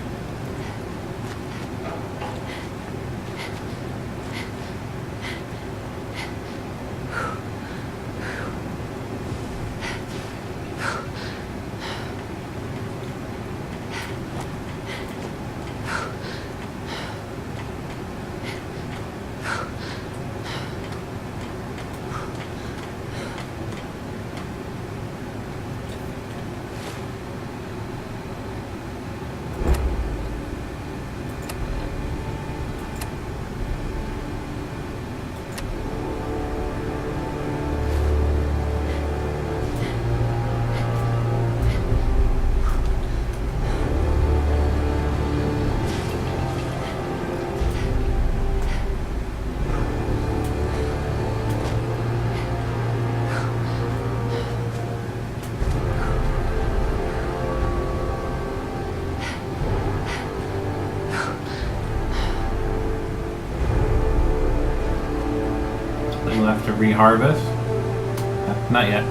[SPEAKER 1] Then we'll have to reharvest. Not yet.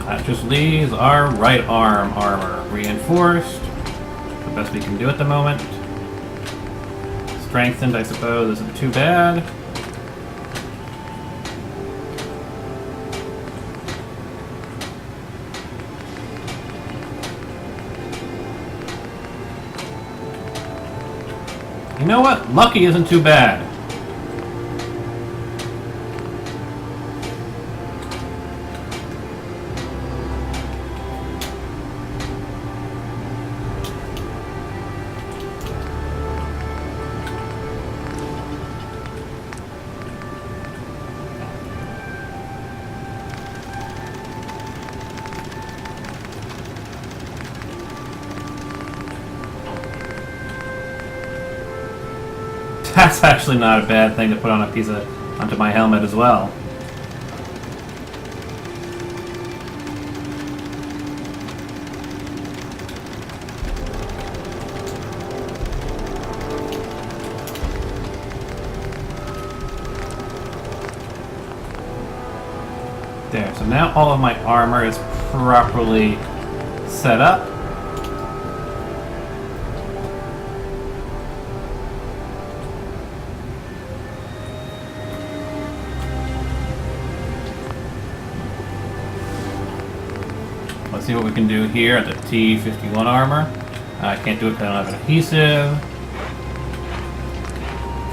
[SPEAKER 1] That just leaves our right arm armor reinforced. The best we can do at the moment. Strengthened, I suppose, isn't too bad. You know what? Lucky isn't too bad. That's actually not a bad thing to put on onto my helmet as well. There, so now all of my armor is properly set up. Let's see what we can do here at the T-51 armor. I can't do it because I don't have an adhesive.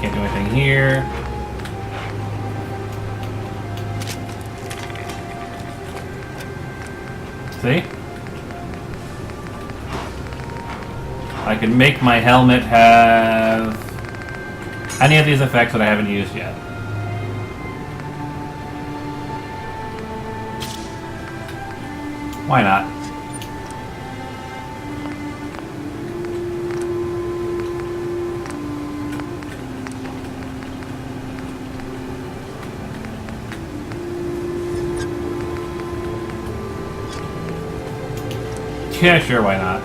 [SPEAKER 1] Can't do anything here. See? I can make my helmet have any of these effects that I haven't used yet. Why not? Yeah, sure, why not?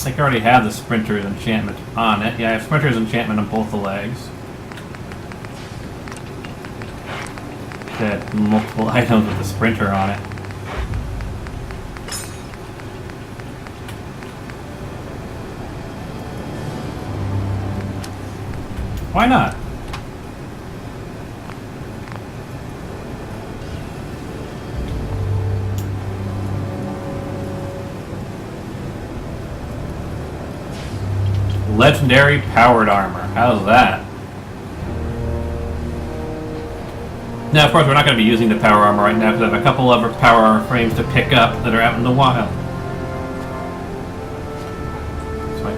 [SPEAKER 1] think I already have the Sprinter's enchantment on it. Yeah, I have Sprinter's enchantment on both the legs. Had multiple items with the Sprinter on it. Why not? Legendary powered armor. How's that? Now, of course, we're not going to be using the power armor right now because I have a couple other power armor frames to pick up that are out in the wild. So my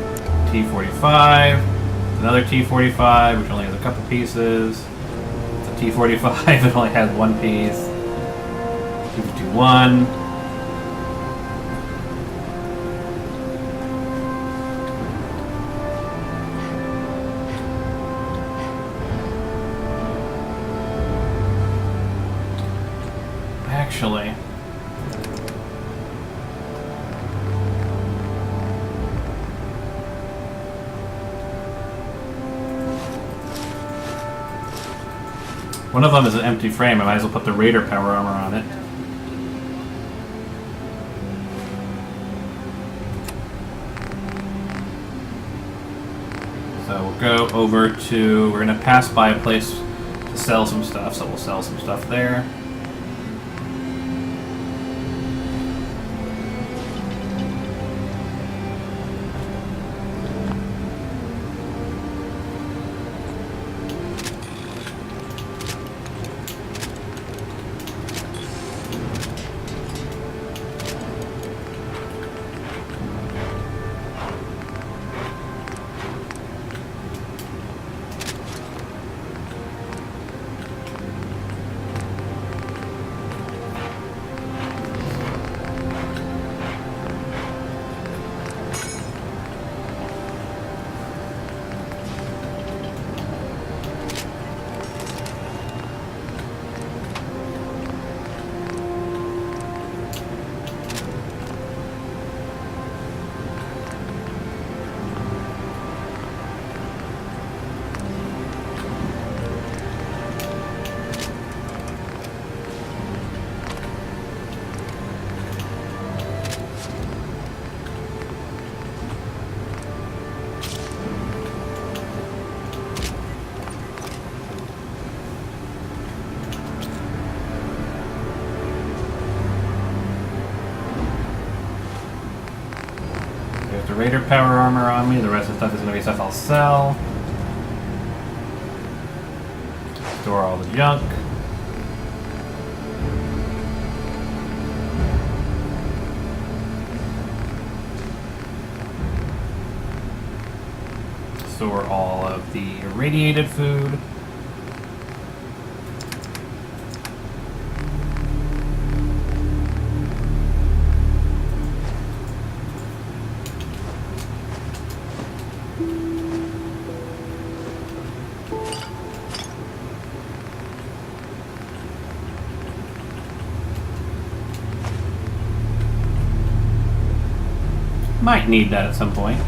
[SPEAKER 1] T45, another T45, which only has a couple pieces. It's a T45 that only has one piece. T51. Actually, one of them is an empty frame. I might as well put the Raider power armor on it. So we'll go over to, we're going to pass by a place to sell some stuff, so we'll sell some stuff there. The Raider power armor on me. The rest of the stuff is going to be stuff I'll sell. Store all the junk. Store all of the irradiated food. Might need that at some point.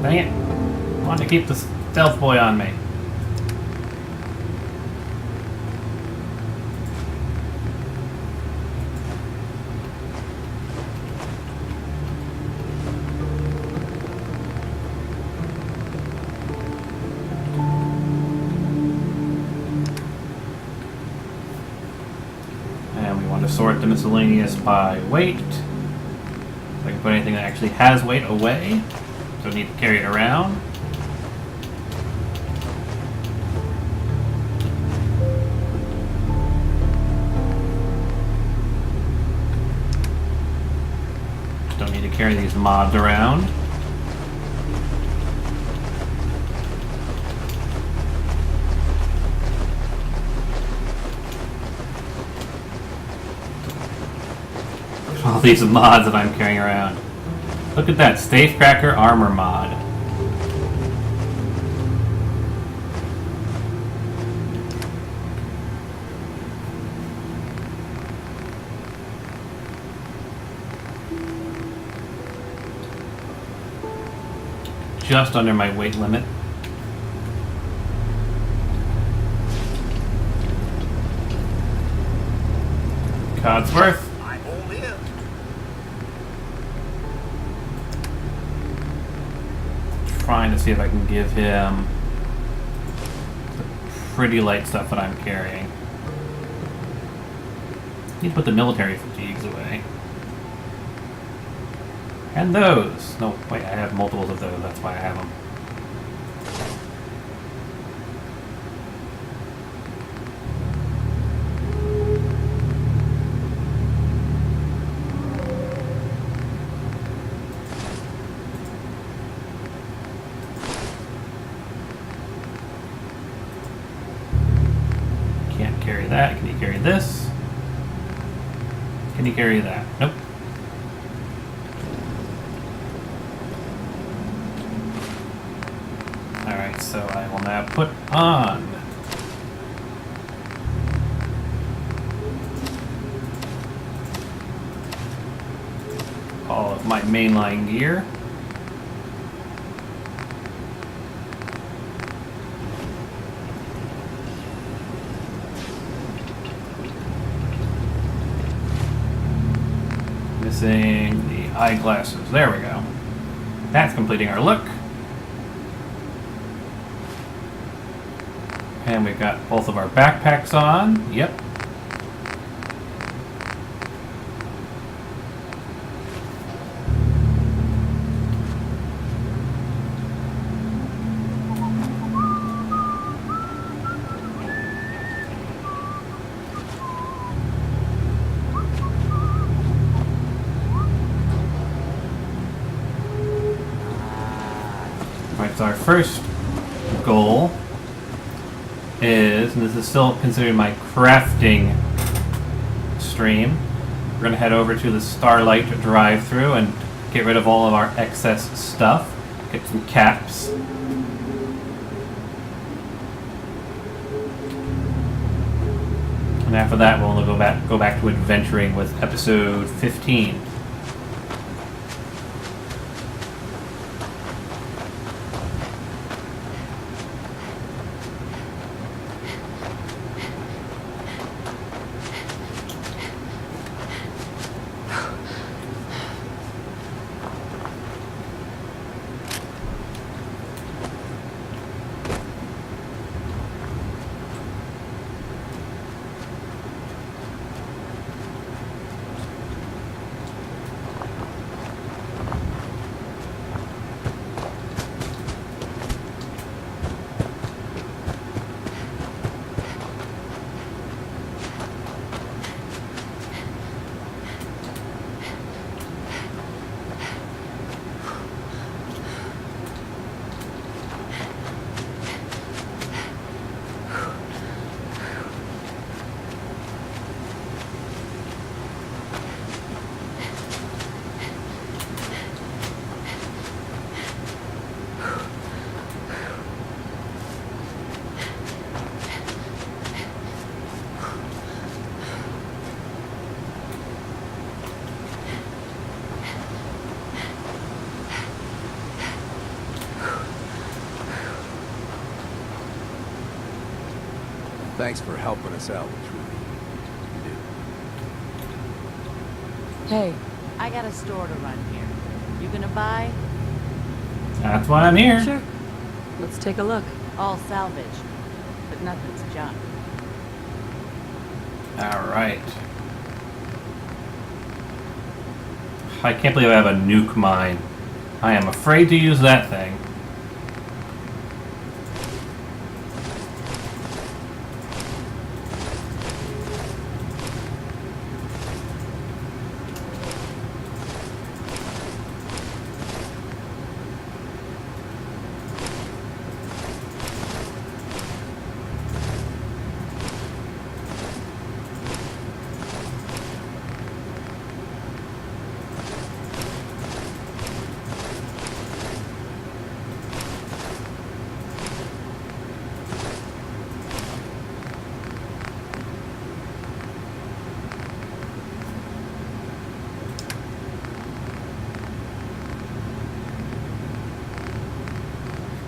[SPEAKER 1] Dang it. I want to keep the stealth boy on me. And we want to sort the miscellaneous by weight. If I can put anything that actually has weight away. Don't need to carry it around. Don't need to carry these mods around. All these mods that I'm carrying around. Look at that, Stavecracker armor mod. Just under my weight limit. Codsworth.
[SPEAKER 4] I'm all in.
[SPEAKER 1] Trying to see if I can give him the pretty light stuff that I'm carrying. Need to put the military fatigues away. And those. No, wait, I have multiples of those. That's why I have them. Can't carry that. Can you carry this? Can you carry that? Nope. Alright, so I will now put on all of my mainline gear. Missing the eyeglasses. There we go. That's completing our look. And we've got both of our backpacks on. Yep. Right, so our first goal is, and this is still considered my crafting stream, we're going to head over to the Starlight drive-thru and get rid of all of our excess stuff. Get some caps. And after that, we'll go back to adventuring with episode 15.
[SPEAKER 5] Thanks for helping us out, Trudy. You
[SPEAKER 6] Hey,
[SPEAKER 3] I got a store to run here. You gonna buy?
[SPEAKER 1] That's why I'm here.
[SPEAKER 6] sure. Let's take a look.
[SPEAKER 3] All salvage, but nothing's junk.
[SPEAKER 1] Alright. I can't believe I have a nuke mine. I am afraid to use that thing.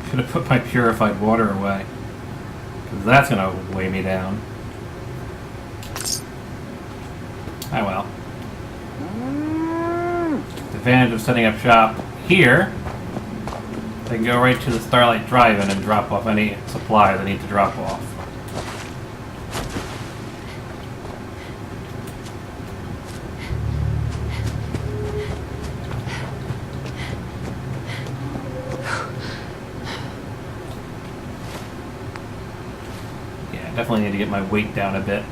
[SPEAKER 1] Should have put my purified water away. Because that's going to weigh me down. Oh well. The advantage of setting up shop here, they can go right to the Starlight Drive-In and drop off any supplies I need to drop off. Definitely need to get my weight down a bit.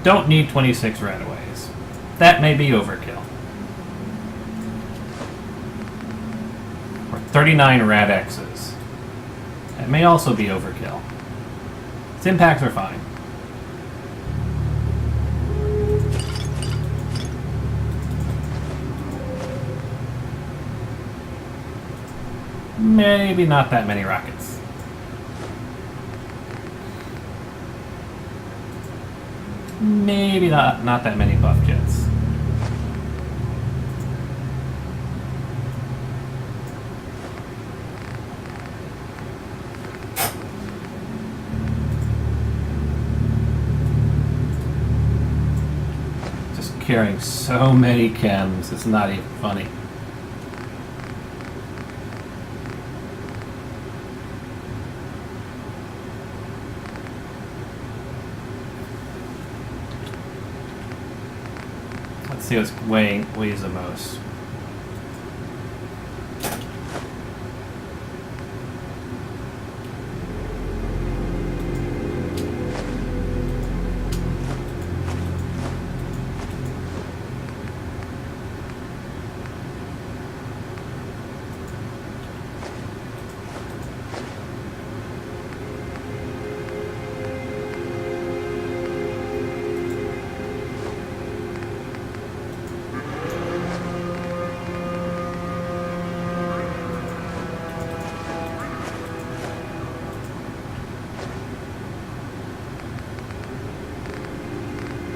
[SPEAKER 1] Don't need 26 rataways. That may be overkill. Or 39 Rad-X's. That may also be overkill. Its impacts are fine. Maybe not that many rockets. Maybe not that many buff jets. Carrying so many chems, it's not even funny. Let's see what's weighs the most.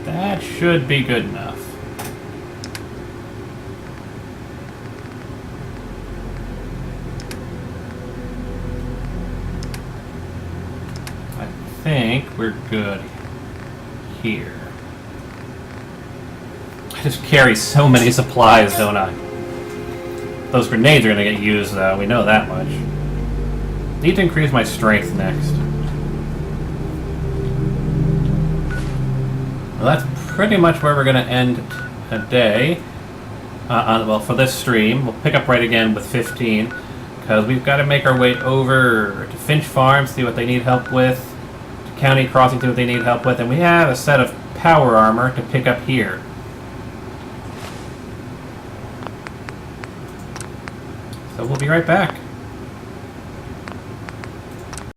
[SPEAKER 1] That should be good enough. I think we're good here. I just carry so many supplies, don't I? Those grenades are going to get used, though. We know that much. Need to increase my strength next. Well, that's pretty much where we're going to end today. Well, for this stream, we'll pick up right again with 15, because we've got to make our way over to Finch Farm, see what they need help with, to County Crossing, see what they need help with, and we have a set of power armor to pick up here. So we'll be right back.